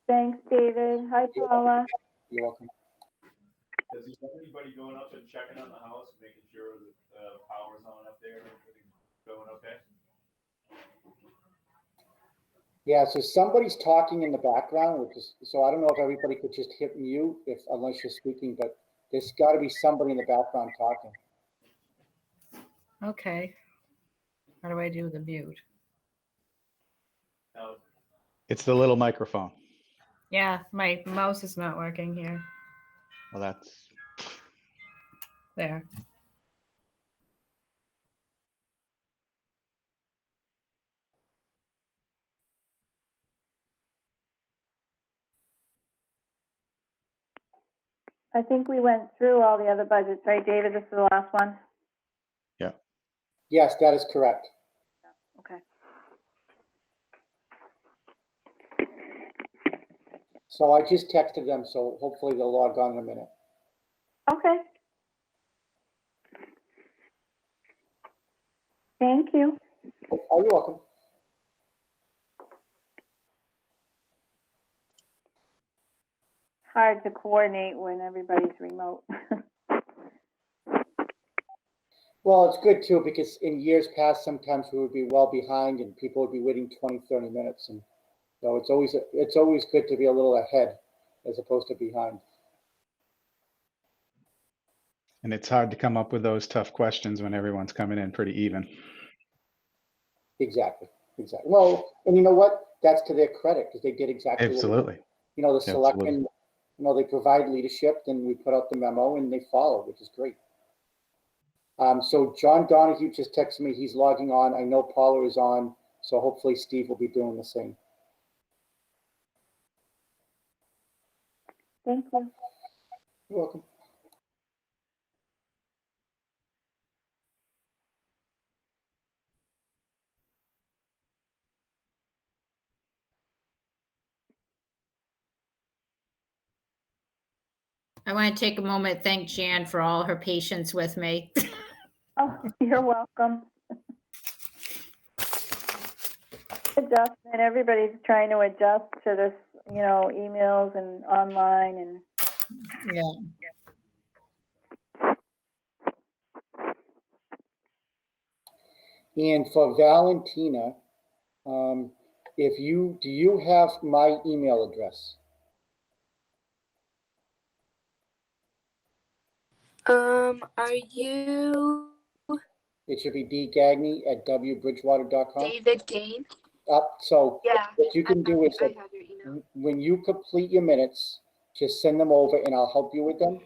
Thanks, David. Hi, Paula. You're welcome. Does he have anybody going up and checking on the house, making sure that the power's on up there, everything's going okay? Yeah, so somebody's talking in the background, which is, so I don't know if everybody could just hit mute unless you're speaking, but there's got to be somebody in the background talking. Okay. How do I do the mute? Now, It's the little microphone. Yeah, my mouse is not working here. Well, that's, There. I think we went through all the other budgets, right, David? This is the last one? yeah. Yes, that is correct. Okay. So I just texted them, so hopefully they'll log on in a minute. Okay. Thank you. Oh, you're welcome. Hard to coordinate when everybody's remote. Well, it's good too, because in years past, sometimes we would be well behind and people would be waiting 20, 30 minutes. And so it's always good to be a little ahead as opposed to behind. And it's hard to come up with those tough questions when everyone's coming in pretty even. Exactly. Well, and you know what? That's to their credit because they did exactly Absolutely. What, the Absolutely. selectmen, they provide leadership, then we put out the memo and they follow, which is great. So John Donahue just texted me, he's logging on. I know Paula is on, so hopefully Steve will be doing the same. Thank you. You're welcome. I want to take a moment, to thank Jan for all her patience with me. Oh, you're welcome. Adjustment. Everybody's trying to adjust to this, emails and online and. Yeah. And for Valentina, do you have my email address? Are you It should be dgagney@wbridgewater.com. David Gain? So Yeah. what you can do is I that have your email. when you complete your minutes, just send them over and I'll help you with them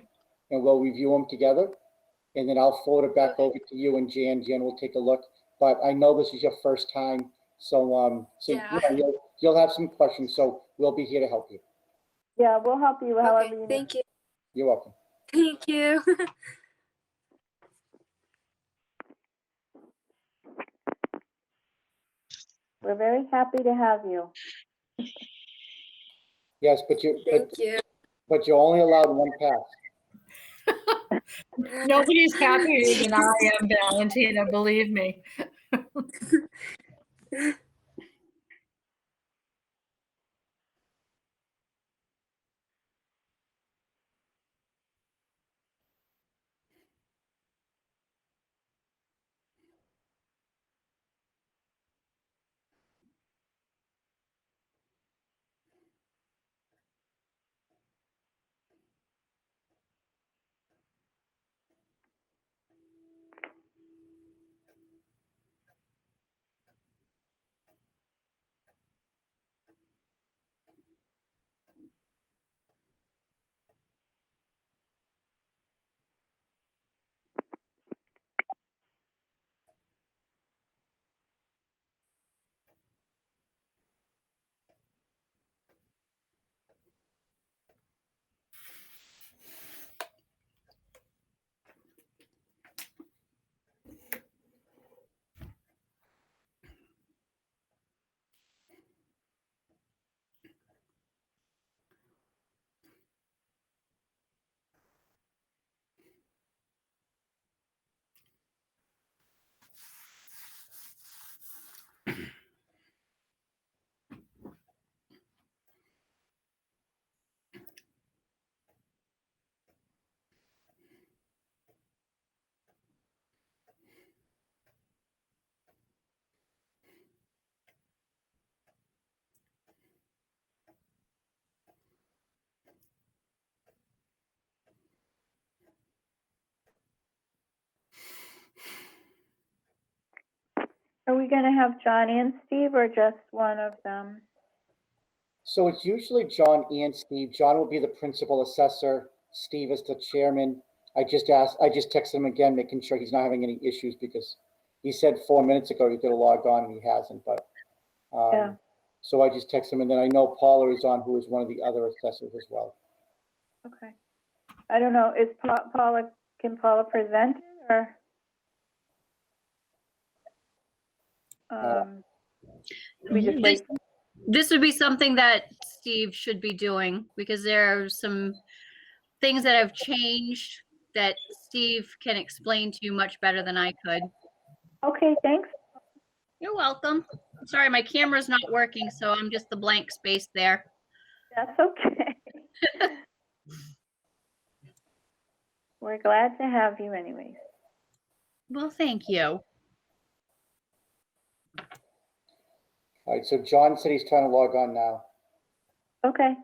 and we'll review them together. And then I'll forward it back over to you and Jan. Jan will take a look. But I know this is your first time, so Yeah. you'll have some questions. So we'll be here to help you. Yeah, we'll help you however you need. Thank you. You're welcome. Thank you. We're very happy to have you. Yes, but Thank you. but you're only allowed one pass. Nobody's happier than I am, Valentina, believe me. Are we gonna have John and Steve or just one of them? So it's usually John and Steve. John will be the principal assessor. Steve is the chairman. I just texted him again, making sure he's not having any issues because he said 4 minutes ago he's gonna log on and he hasn't, but Yeah. so I just texted him and then I know Paula is on, who is one of the other assessors as well. Okay. I don't know, is Paula, can Paula present it or? We just wait. This would be something that Steve should be doing because there are some things that have changed that Steve can explain to you much better than I could. Okay, thanks. You're welcome. Sorry, my camera's not working, so I'm just the blank space there. That's okay. We're glad to have you anyways. Well, thank you. All right, so John said he's trying to log on now. Okay.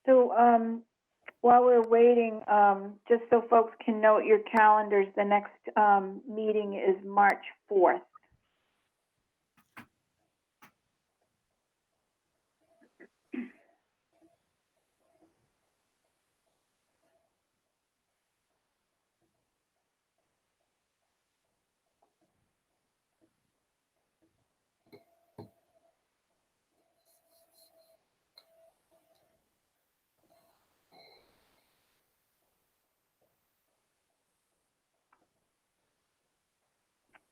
So, while we're waiting, just so folks can note your calendars, the next, meeting is March 4th.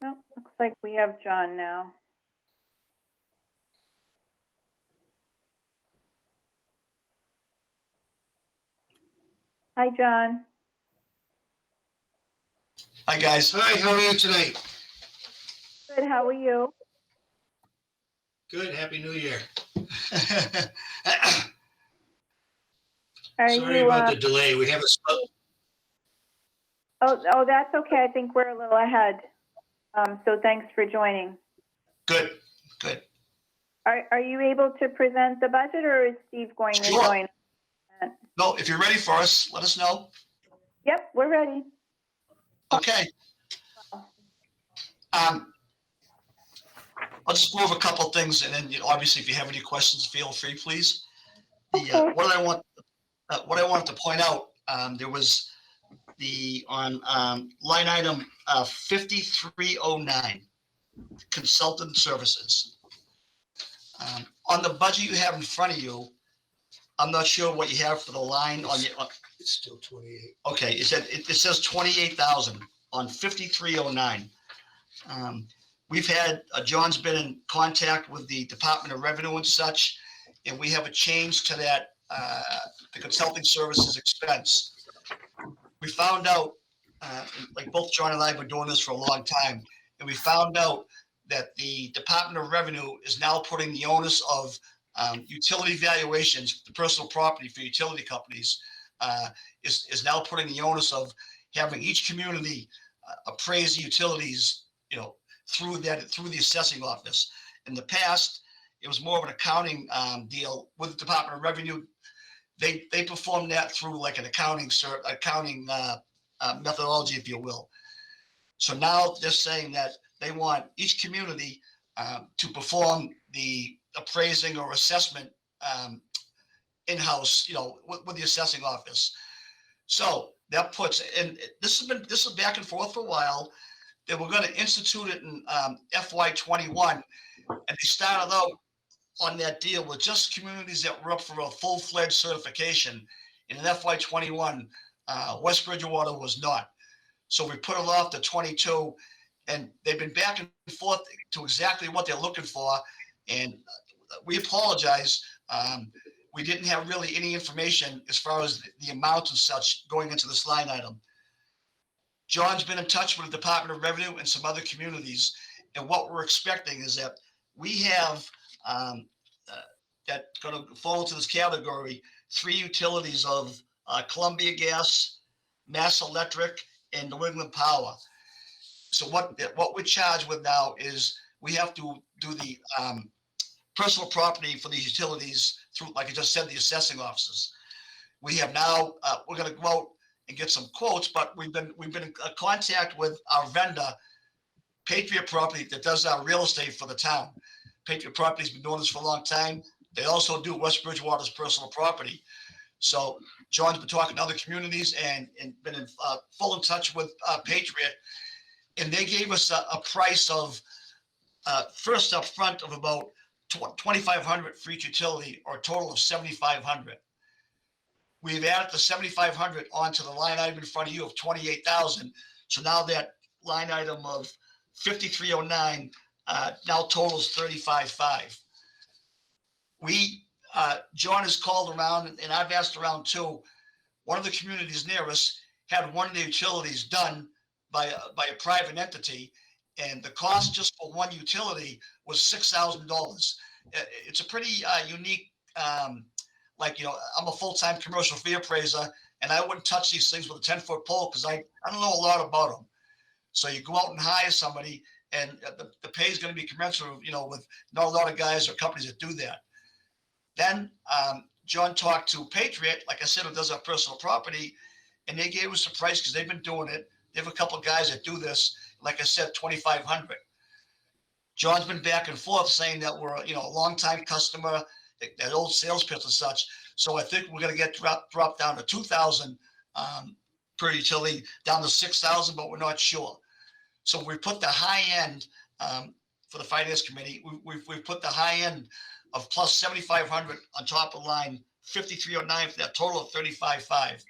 No, looks like we have John now. Hi, John. Hi, guys. Hi, how are you tonight? Good, how are you? Good. Happy New Year. Are Sorry you, about the delay. We have a, oh, that's okay. I think we're a little ahead. So thanks for joining. good, good. Are you able to present the budget, or is Steve going to Sure. join? No, if you're ready for us, let us know. Yep, we're ready. Okay. I'll just go over a couple of things, and then obviously, if you have any questions, feel free, please. Okay. What I wanted to point out, there was on line item 5309, consultant services. On the budget you have in front of you, I'm not sure what you have for the line on your. It's still 28. Okay, it says 28,000 on 5309. We've had, John's been in contact with the Department of Revenue and such, and we have a change to that, the consulting services expense. We found out, like both John and I have been doing this for a long time, and we found out that the Department of Revenue is now putting the onus of utility valuations, the personal property for utility companies, is now putting the onus of having each community appraise the utilities, through the assessing office. In the past, it was more of an accounting deal with the Department of Revenue. They performed that through like an accounting methodology, if you will. So now they're saying that they want each community to perform the appraising or assessment in-house, with the assessing office. So that puts, and this is back and forth for a while. They were going to institute it in FY21, and they started out on that deal with just communities that were up for a full-fledged certification. And in FY21, West Bridgewater was not. So we put it off to 22, and they've been back and forth to exactly what they're looking for. And we apologize. We didn't have really any information as far as the amount and such going into this line item. John's been in touch with the Department of Revenue and some other communities, and what we're expecting is that we have that's going to fall into this category, 3 utilities of Columbia Gas, Mass Electric, and New England Power. So what we're charged with now is we have to do the personal property for these utilities through, like I just said, the assessing offices. We have now, we're going to go out and get some quotes, but we've been in contact with our vendor, Patriot Property, that does our real estate for the town. Patriot Property's been doing this for a long time. They also do West Bridgewater's personal property. So John's been talking to other communities and been in full in touch with Patriot, and they gave us a price of first up front of about $2,500 for each utility, or a total of $7,500. We've added the $7,500 onto the line item in front of you of $28,000. So now that line item of 5309 now totals $35,500. John has called around, and I've asked around too. One of the communities near us had one of the utilities done by a private entity, and the cost just for one utility was $6,000. It's a pretty unique. I'm a full-time commercial fee appraiser, and I wouldn't touch these things with a 10-foot pole because I don't know a lot about them. So you go out and hire somebody, and the pay is going to be commensurate, with not a lot of guys or companies that do that. Then John talked to Patriot, like I said, who does our personal property, and they gave us a price because they've been doing it. They have a couple of guys that do this. Like I said, $2,500. John's been back and forth saying that we're a long-time customer, that old sales pitch and such. So I think we're going to get dropped down to 2,000 per utility, down to 6,000, but we're not sure. So we put the high end for the Finance Committee. We've put the high end of plus 7,500 on top of line 5309 for that total of 35,500.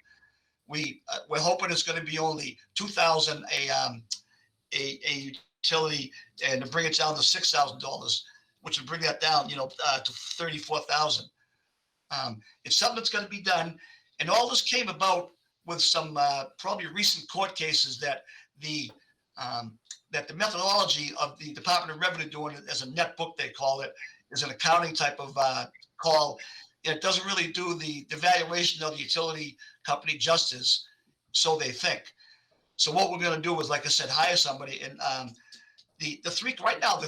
We're hoping it's going to be only 2,000 a utility, and to bring it down to $6,000, which would bring that down, to 34,000. It's something that's going to be done, and all this came about with some probably recent court cases that the that the methodology of the Department of Revenue doing it as a net book, they call it, is an accounting type of call. It doesn't really do the valuation of the utility company justice, so they think. So what we're going to do is, like I said, hire somebody. And the three right now,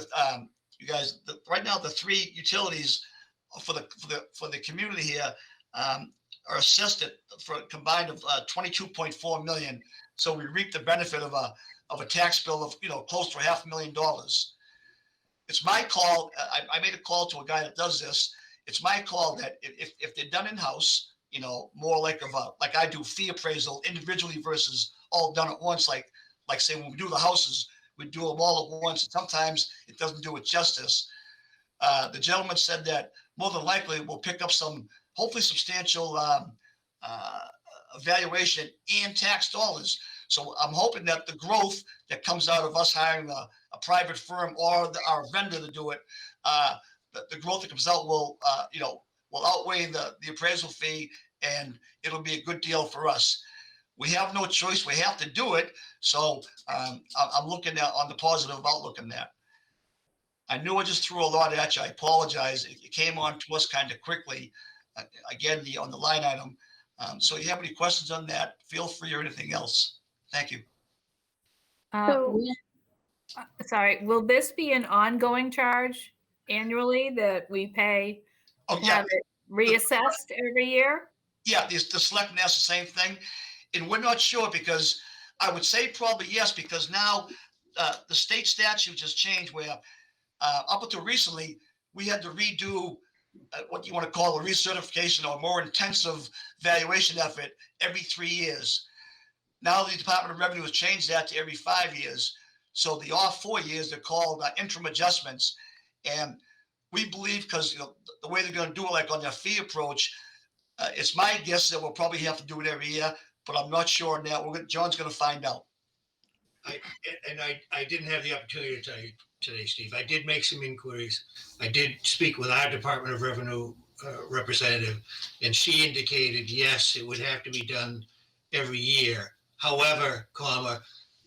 you guys, right now the three utilities for the community here are assessed at for a combined of 22.4 million. So we reap the benefit of a tax bill of close to $500,000. It's my call. I made a call to a guy that does this. It's my call that if they're done in house, more like like I do fee appraisal individually versus all done at once. Like say when we do the houses, we do them all at once. And sometimes it doesn't do it justice. The gentleman said that more than likely we'll pick up some hopefully substantial valuation and tax dollars. So I'm hoping that the growth that comes out of us hiring a private firm or our vendor to do it, the growth that comes out will outweigh the appraisal fee, and it'll be a good deal for us. We have no choice. We have to do it. So I'm looking at on the positive outlook in that. I knew I just threw a lot at you. I apologize. It came on to us kind of quickly. Again, on the line item. So you have any questions on that? Feel free or anything else. Thank you. Sorry, will this be an ongoing charge annually that we pay? Oh, yeah. Have it reassessed every year? Yeah, the selectmen asked the same thing. And we're not sure because I would say probably yes, because now the state statute just changed where up until recently, we had to redo what you want to call a recertification or more intensive valuation effort every 3 years. Now the Department of Revenue has changed that to every 5 years. So the off 4 years, they're called interim adjustments. And we believe because the way they're going to do it, like on their fee approach, it's my guess that we'll probably have to do it every year, but I'm not sure now. John's going to find out. I didn't have the opportunity to tell you today, Steve. I did make some inquiries. I did speak with our Department of Revenue representative, and she indicated, yes, it would have to be done every year. However,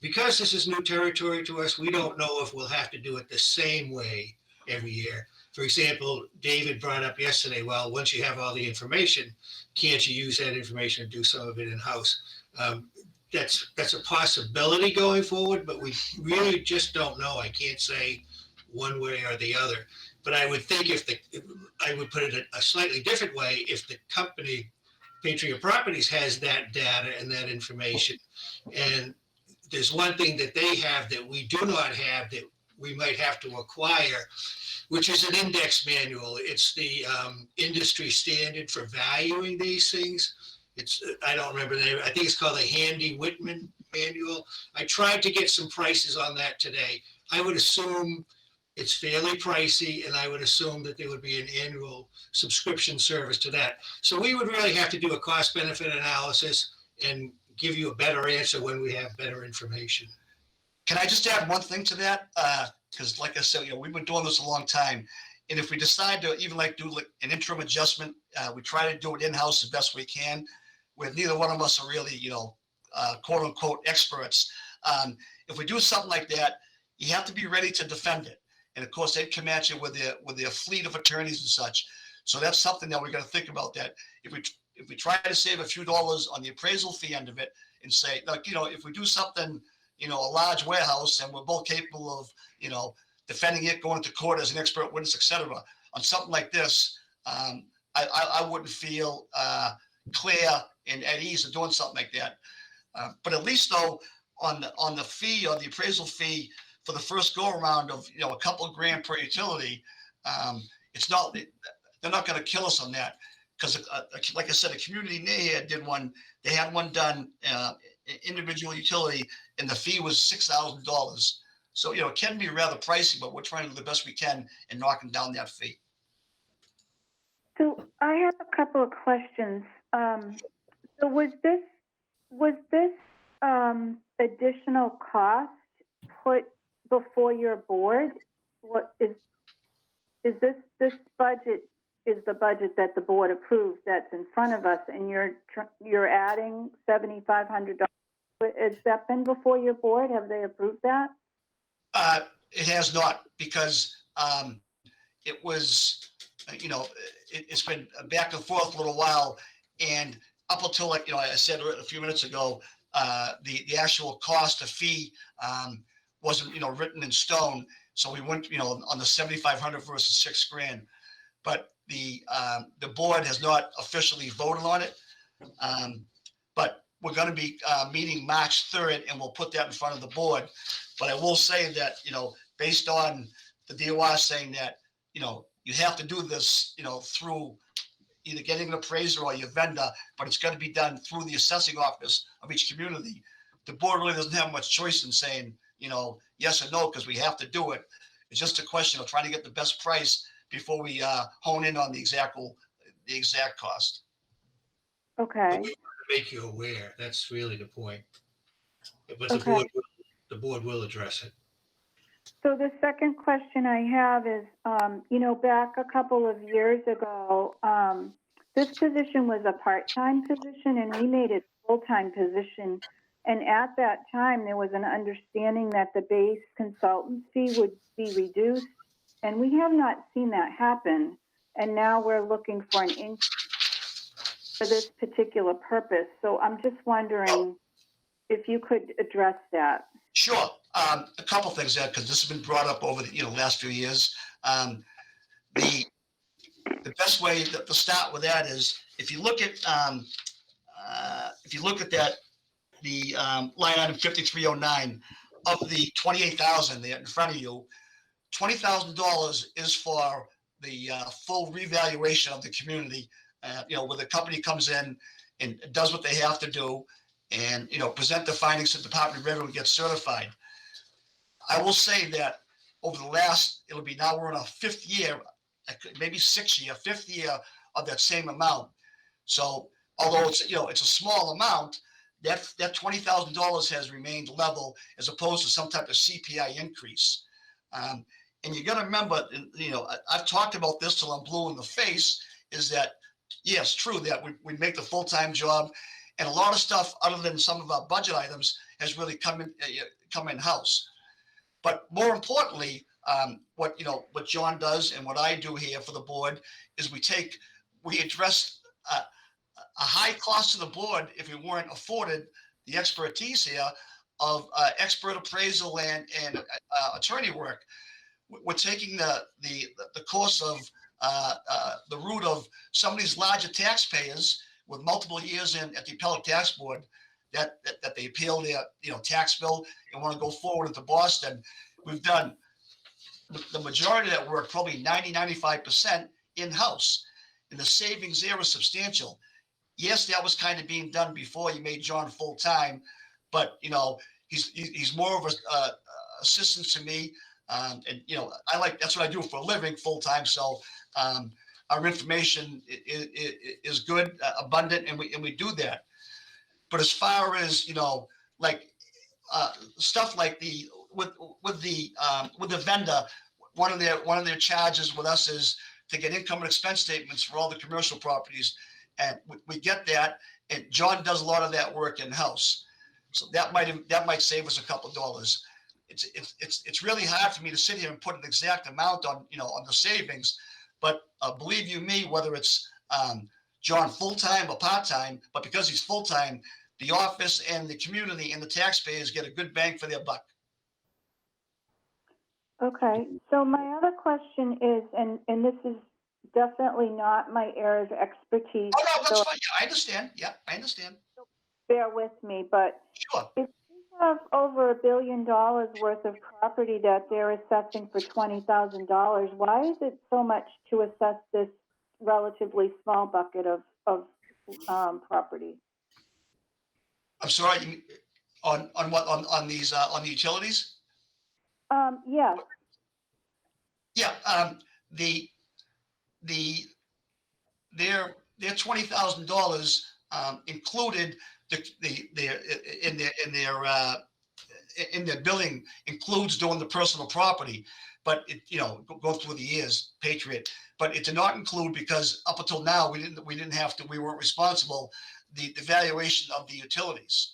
because this is new territory to us, we don't know if we'll have to do it the same way every year. For example, David brought up yesterday, well, once you have all the information, can't you use that information and do some of it in-house? That's a possibility going forward, but we really just don't know. I can't say one way or the other. But I would think I would put it a slightly different way, if the company, Patriot Properties, has that data and that information, and there's one thing that they have that we do not have that we might have to acquire, which is an index manual. It's the industry standard for valuing these things. I don't remember the name. I think it's called the Handy Whitman manual. I tried to get some prices on that today. I would assume it's fairly pricey, and I would assume that there would be an annual subscription service to that. So we would really have to do a cost benefit analysis and give you a better answer when we have better information. Can I just add one thing to that? Because like I said, we've been doing this a long time. And if we decide to even do an interim adjustment, we try to do it in-house as best we can, where neither one of us are really, quote unquote experts. If we do something like that, you have to be ready to defend it. And of course, they come at you with their fleet of attorneys and such. So that's something that we're going to think about. That if we try to save a few dollars on the appraisal fee end of it, and say, if we do something, a large warehouse, and we're both capable of, defending it, going to court as an expert witness, etc. On something like this, I wouldn't feel clear and at ease of doing something like that. But at least though, on the fee, or the appraisal fee for the first go around of a couple of grand per utility, they're not going to kill us on that, because like I said, a community near here did one. They had one done, individual utility, and the fee was $6,000. So it can be rather pricey, but we're trying to do the best we can in knocking down that fee. So I have a couple of questions. So was this additional cost put before your board? What is this budget? Is the budget that the board approved that's in front of us, and you're adding $7,500 Has that been before your board? Have they approved that? It has not, because it was, it's been back and forth a little while. And up until, like, I said a few minutes ago, the actual cost of fee wasn't, written in stone. So we went, on the 7,500 versus $6,000. But the board has not officially voted on it. But we're going to be meeting March 3rd, and we'll put that in front of the board. But I will say that, based on the DOR saying that, you have to do this, through either getting an appraiser or your vendor, but it's going to be done through the assessing office of each community. The board really doesn't have much choice in saying, yes or no, because we have to do it. It's just a question of trying to get the best price before we hone in on the exact cost. Okay. But we want to make you aware. That's really the point. But Okay. the board will address it. So the second question I have is, back a couple of years ago, this position was a part-time position and we made it a full-time position. And at that time, there was an understanding that the base consultant fee would be reduced. And we have not seen that happen. And now we're looking for an increase for this particular purpose. So I'm just wondering if you could address that. Sure. A couple things there, because this has been brought up over the last few years. The best way to start with that is if you look at that, the line item 5309 of the 28,000 there in front of you, $20,000 is for the full revaluation of the community. Where the company comes in and does what they have to do, and present the findings to the Department of Revenue and get certified. I will say that over the last, it'll be now we're in our fifth year, maybe fifth year of that same amount. So although it's it's a small amount, that $20,000 has remained level as opposed to some type of CPI increase. And you got to remember, I've talked about this till I'm blue in the face. Is that yes, true that we make the full-time job. And a lot of stuff, other than some of our budget items, has really come in-house. But more importantly, what John does and what I do here for the board is we address a high cost to the board if we weren't afforded the expertise here of expert appraisal and attorney work. We're taking the course of the route of some of these larger taxpayers with multiple years in at the appellate tax board that they appeal their tax bill and want to go forward into Boston. We've done the majority of that work, probably 95% in-house, and the savings there was substantial. Yes, that was kind of being done before you made John full-time, but he's more of a assistant to me, and that's what I do for a living full-time. So our information is good, abundant, and we do that. But as far as stuff like with the vendor, one of their charges with us is to get income and expense statements for all the commercial properties, and we get that. And John does a lot of that work in house, so that might save us a couple of dollars. It's really hard for me to sit here and put an exact amount on on the savings. But believe you me, whether it's John full-time or part-time, but because he's full-time, the office and the community and the taxpayers get a good bang for their buck. Okay, so my other question is, and this is definitely not my area of expertise. Oh, no, that's so fine. Yeah, I understand. Yeah, I understand. bear with me, but Sure. if we have over $1 billion worth of property that they're assessing for $20,000, why is it so much to assess this relatively small bucket of property? I'm sorry. On what? On these on the utilities? Yes. Yeah. Their $20,000 included in their billing includes doing the personal property, but it go through the years, Patriot. But it did not include, because up until now we weren't responsible the valuation of the utilities.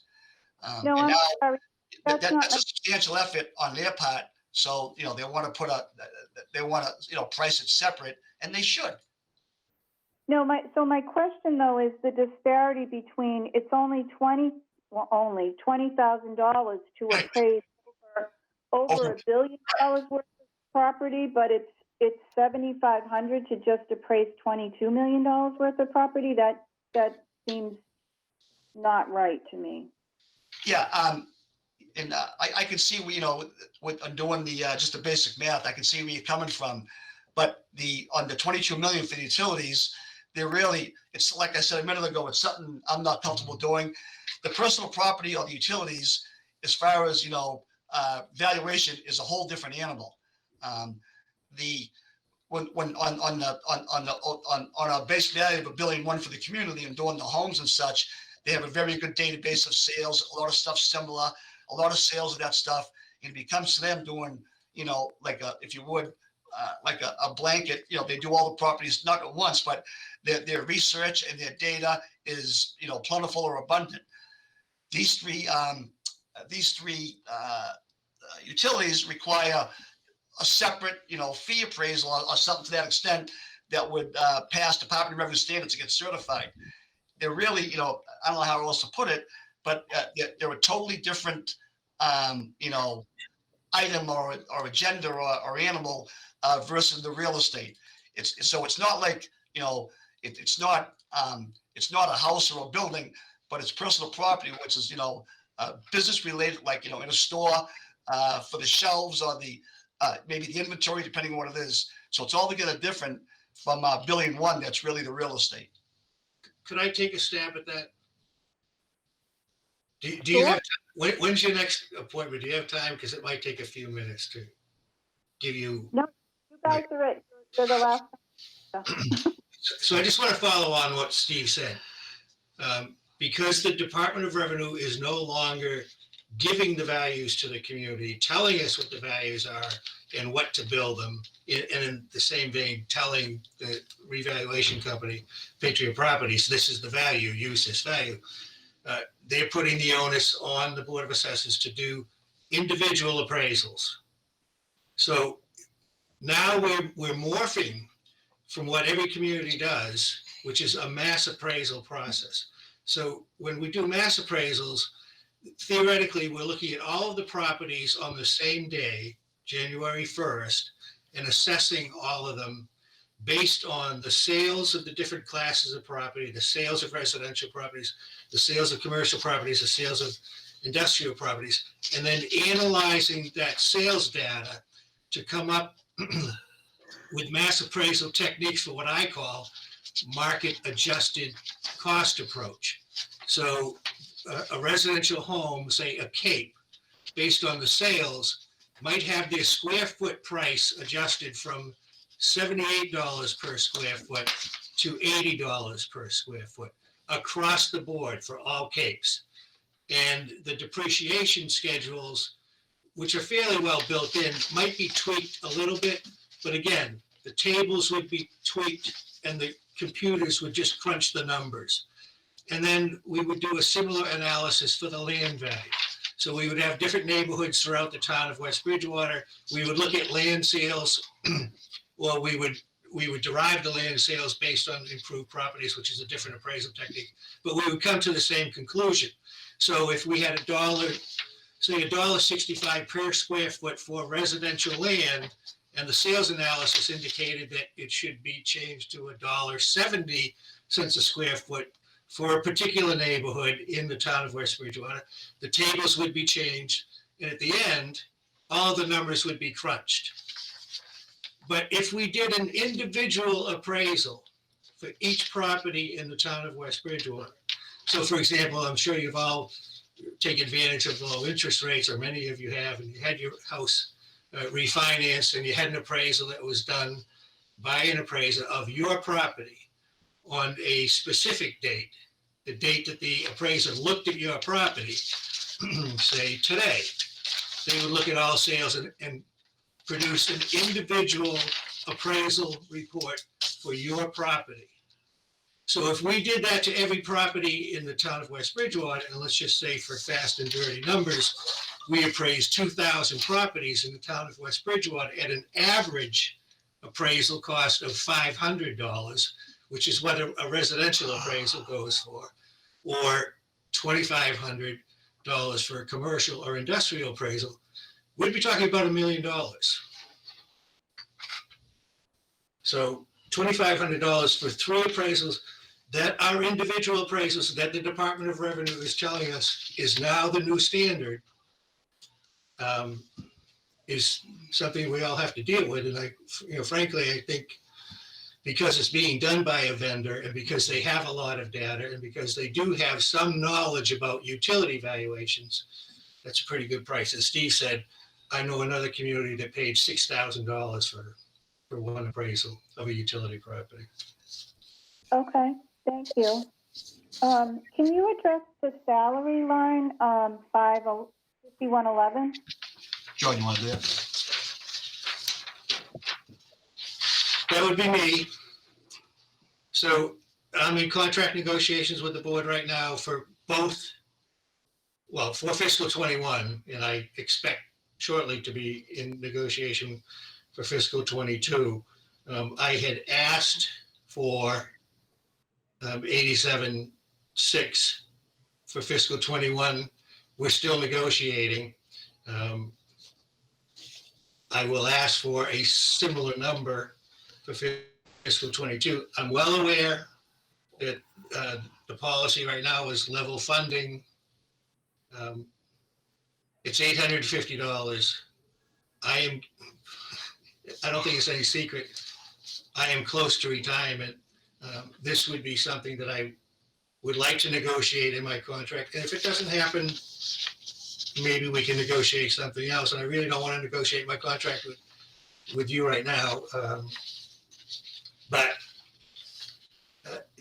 No, And I'm now sorry. That's not, that's a substantial effort on their part. So, you know, they want to price it separate, and they should. no, my question though is the disparity between, it's only only $20,000 to appraise over $1 billion worth of property, but it's $7,500 to just appraise $22 million worth of property. That seems not right to me. Yeah, and I can see, with doing the just the basic math, I can see where you're coming from. But on the 22 million for the utilities, it's like I said a minute ago, it's something I'm not comfortable doing. The personal property or the utilities, as far as valuation, is a whole different animal. When on a base value of $1.1 billion for the community and doing the homes and such, they have a very good database of sales, a lot of stuff similar, a lot of sales of that stuff. And it becomes to them doing, like if you would, like a blanket, they do all the properties, not at once, but their research and their data is, plentiful or abundant. These three utilities require a separate, fee appraisal or something to that extent that would pass Department of Revenue standards to get certified. They're really, I don't know how else to put it, but they're a totally different, item or agenda or animal versus the real estate. So it's not like, it's not a house or a building, but it's personal property, which is, business related, like, in a store for the shelves or maybe the inventory, depending on what it is. So it's altogether different from $1.1 billion. That's really the real estate. Could I take a stab at that? Do you have time? When's your next appointment? Do you have time? Because it might take a few minutes to give you. No, you guys are it. You're the last. So I just want to follow on what Steve said. Because the Department of Revenue is no longer giving the values to the community, telling us what the values are and what to build them, and in the same vein, telling the revaluation company, Patriot Properties, this is the value, use this value. They're putting the onus on the Board of Assessors to do individual appraisals. So now we're morphing from what every community does, which is a mass appraisal process. So when we do mass appraisals, theoretically, we're looking at all of the properties on the same day, January 1st, and assessing all of them based on the sales of the different classes of property, the sales of residential properties, the sales of commercial properties, the sales of industrial properties, and then analyzing that sales data to come up with mass appraisal techniques for what I call market adjusted cost approach. So a residential home, say a Cape, based on the sales, might have their square foot price adjusted from $78 per square foot to $80 per square foot across the board for all Capes. And the depreciation schedules, which are fairly well built in, might be tweaked a little bit, but again, the tables would be tweaked and the computers would just crunch the numbers. And then we would do a similar analysis for the land value. So we would have different neighborhoods throughout the town of West Bridgewater. We would look at land sales, or we would derive the land sales based on improved properties, which is a different appraisal technique. But we would come to the same conclusion. So if we had say $1.65 per square foot for residential land, and the sales analysis indicated that it should be changed to $1.70 a square foot for a particular neighborhood in the town of West Bridgewater, the tables would be changed, and at the end, all the numbers would be crunched. But if we did an individual appraisal for each property in the town of West Bridgewater, so for example, I'm sure you've all taken advantage of the low interest rates, or many of you have, and you had your house refinanced, and you had an appraisal that was done by an appraiser of your property on a specific date, the date that the appraiser looked at your property, say today, they would look at all sales and produce an individual appraisal report for your property. So if we did that to every property in the town of West Bridgewater, and let's just say for fast and dirty numbers, we appraised 2,000 properties in the town of West Bridgewater at an average appraisal cost of $500, which is what a residential appraisal goes for, or $2,500 for a commercial or industrial appraisal, we'd be talking about $1 million. So $2,500 for 3 appraisals that are individual appraisals that the Department of Revenue is telling us is now the new standard, is something we all have to deal with. And frankly, I think because it's being done by a vendor and because they have a lot of data and because they do have some knowledge about utility valuations, that's a pretty good price. As Steve said, I know another community that paid $6,000 for one appraisal of a utility property. Okay, thank you. Can you address the salary line, 5111? John, you want to do that? That would be me. So I'm in contract negotiations with the board right now for both, well, for fiscal 21, and I expect shortly to be in negotiation for fiscal 22. I had asked for 87.6 for fiscal 21. We're still negotiating. I will ask for a similar number for fiscal 22. I'm well aware that the policy right now is level funding. It's $850. I don't think it's any secret. I am close to retirement. This would be something that I would like to negotiate in my contract. And if it doesn't happen, maybe we can negotiate something else. And I really don't want to negotiate my contract with you right now. But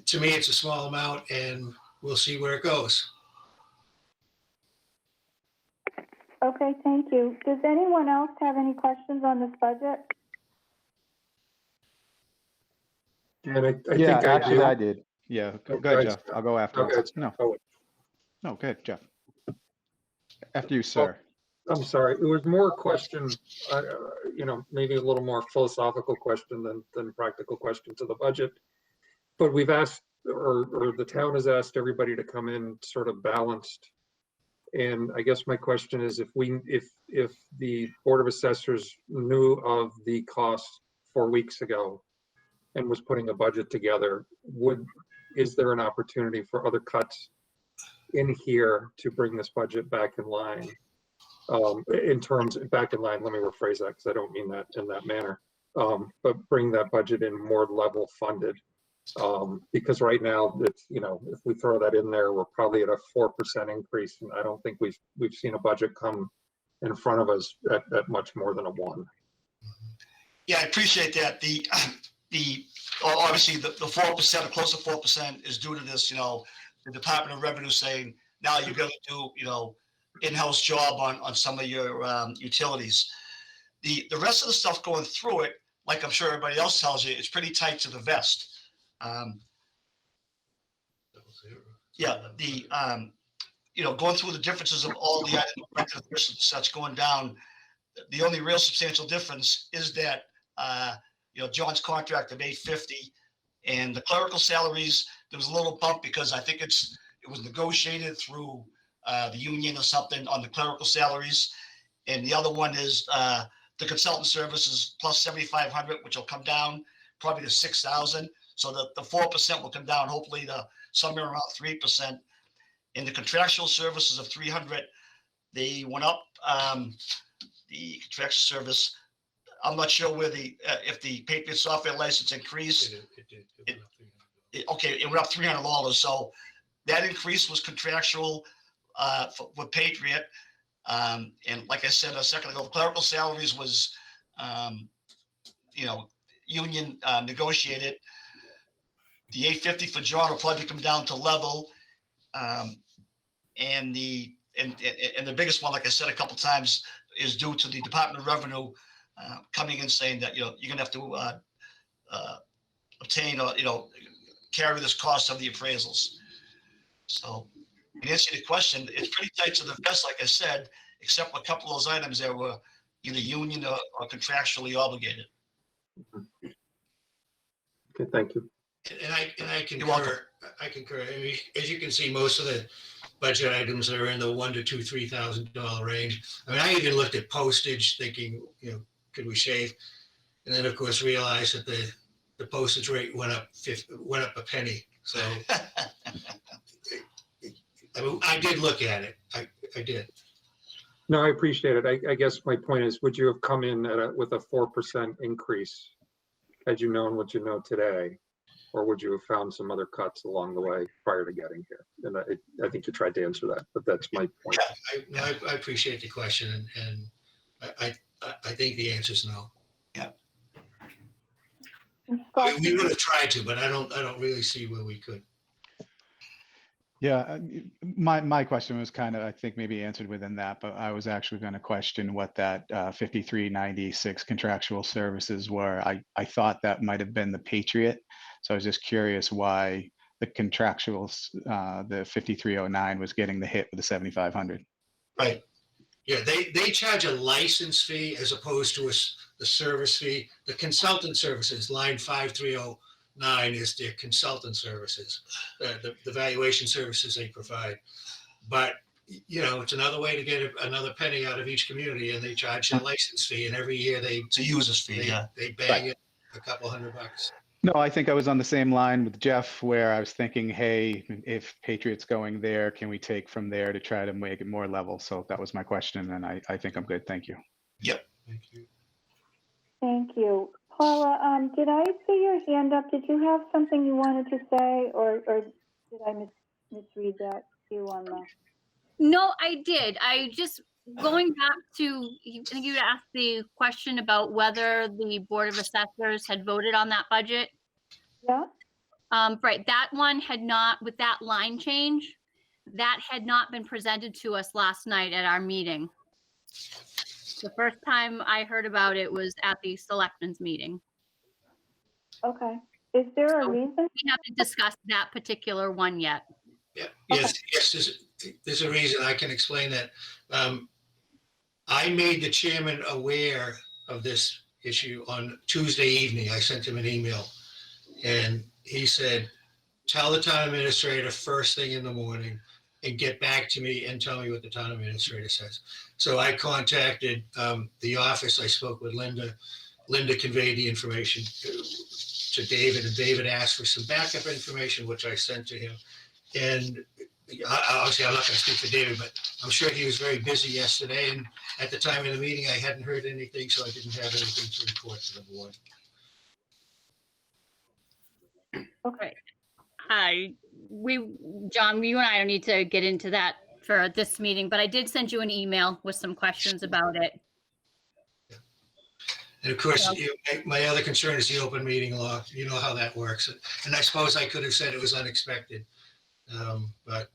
to me, it's a small amount and we'll see where it goes. Okay, thank you. Does anyone else have any questions on this budget? And I Yeah, think I actually, do. I did. Yeah, go ahead, Jeff. I'll go afterwards. Okay. No, no, good, Jeff. After you, Well, sir. I'm sorry. It was more a question, maybe a little more philosophical question than practical question to the budget. But we've asked, or the town has asked everybody to come in sort of balanced. And I guess my question is, if the Board of Assessors knew of the cost 4 weeks ago and was putting a budget together, is there an opportunity for other cuts in here to bring this budget back in line? Back in line, let me rephrase that because I don't mean that in that manner, but bring that budget in more level funded. Because right now, it's, if we throw that in there, we're probably at a 4% increase, and I don't think we've seen a budget come in front of us at much more than a 1. Yeah, I appreciate that. Obviously the 4% or close to 4% is due to this, the Department of Revenue saying, now you're going to do, in-house job on some of your utilities. The rest of the stuff going through it, like I'm sure everybody else tells you, it's pretty tight to the vest. Going through the differences of all the items such going down, the only real substantial difference is that John's contract of $850 and the clerical salaries, there was a little bump because I think it was negotiated through the union or something on the clerical salaries. And the other one is the consultant services plus 7,500, which will come down probably to 6,000. So the 4% will come down hopefully to somewhere around 3%. In the contractual services of 300, they went up. The contractual service, I'm not sure where if the Patriot software license increased. It went up $300. So that increase was contractual for Patriot. And like I said a second ago, the clerical salaries was, union negotiated. The $850 for John will probably come down to level. And the biggest one, like I said a couple times, is due to the Department of Revenue coming in saying that you're gonna have to obtain or carry this cost of the appraisals. So in answer to the question, it's pretty tight to the vest, like I said, except for a couple of those items that were either union or contractually obligated. Okay, thank you. And I You're welcome. concur. I concur. I mean, as you can see, most of the budget items are in the $1,000 to $3,000 range. I mean, I even looked at postage, thinking, could we shave? And then, of course, realized that the postage rate went up a penny. So I mean, I did look at it. I did. No, I appreciate it. I guess my point is, would you have come in with a 4% increase had you known what you know today? Or would you have found some other cuts along the way prior to getting here? And I think you tried to answer that, but that's my point. Yeah, I appreciate the question, and I think the answer is no. Yeah. I mean, we would have tried to, but I don't really see where we could. Yeah, my question was kind of, I think, maybe answered within that, but I was actually going to question what that 5396 contractual services were. I thought that might have been the Patriot. So I was just curious why the contractuals, the 5309 was getting the hit with the 7,500. Right. Yeah, they charge a license fee as opposed to the service fee. The consultant services, line 5309 is their consultant services, the valuation services they provide. But, it's another way to get another penny out of each community, and they charge a license fee, and every year It's a user's fee, they bang it a couple $100. No, I think I was on the same line with Jeff, where I was thinking, hey, if Patriot's going there, can we take from there to try to make it more level? So that was my question, and I think I'm good. Thank you. Yep. Thank you. Thank you. Paula, did I see your hand up? Did you have something you wanted to say, or did I misread that to you on the? No, I did. I just, going back to, I think you asked the question about whether the Board of Assessors had voted on that budget. Yeah. Right, that one had not, with that line change, that had not been presented to us last night at our meeting. The first time I heard about it was at the selectmen's meeting. Okay. Is there a reason? We haven't discussed that particular one yet. Yeah. Yes. There's a reason. I can explain that. I made the chairman aware of this issue on Tuesday evening. I sent him an email, and he said, tell the town administrator first thing in the morning and get back to me and tell me what the town administrator says. So I contacted the office. I spoke with Linda. Linda conveyed the information to David, and David asked for some backup information, which I sent to him. And obviously, I'm not going to speak for David, but I'm sure he was very busy yesterday. And at the time of the meeting, I hadn't heard anything, so I didn't have anything to report to the board. Okay. John, you and I don't need to get into that for this meeting, but I did send you an email with some questions about it. And of course, my other concern is the open meeting law. You know how that works. And I suppose I could have said it was unexpected. But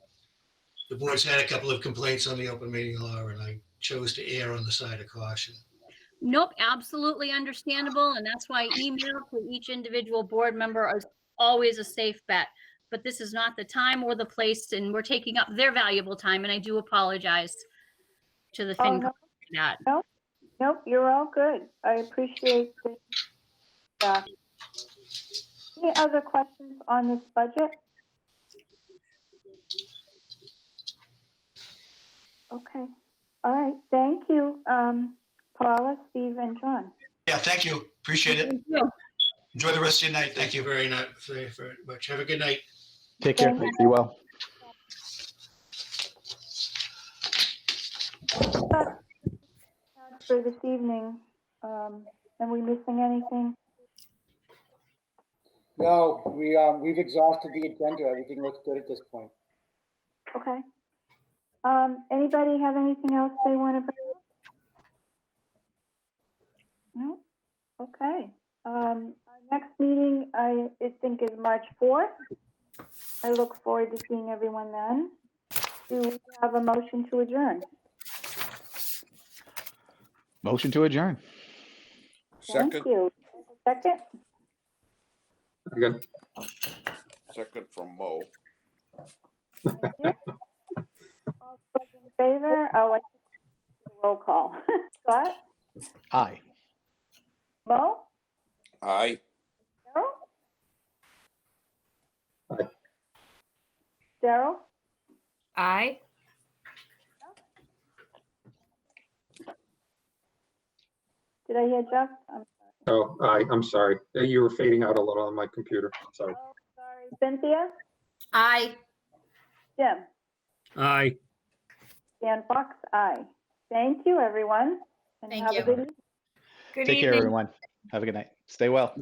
the board's had a couple of complaints on the open meeting law, and I chose to err on the side of caution. Nope, absolutely understandable. And that's why email to each individual board member is always a safe bet. But this is not the time or the place, and we're taking up their valuable time. And I do apologize to the FinCom for that. Nope, you're all good. I appreciate that. Any other questions on this budget? Okay. All right. Thank you, Paula, Steve, and John. Yeah, thank you. Appreciate it. Thank you. Enjoy the rest of your night. Thank you. Very much. Have a good night. Take care. Be well. For this evening, are we missing anything? No, we've exhausted the agenda. Everything looks good at this point. Okay. Anybody have anything else they want to bring up? No? Okay. Our next meeting, I think, is March 4th. I look forward to seeing everyone then. Do we have a motion to adjourn? Motion to adjourn. Second. Thank you. Second? Again. second from Mo. Thank you. All those in favor? Oh, I roll call. Scott? Aye. Mo? Aye. Daryl? Aye. Daryl? Aye. Did I hear Jeff? Oh, I'm sorry. You were fading out a little on my computer. Sorry. Oh, sorry. Cynthia? Aye. Jim? Aye. Dan Fox? Aye. Thank you, everyone. And Thank have you. a good evening. Good Take care, evening. everyone. Have a good night. Stay well.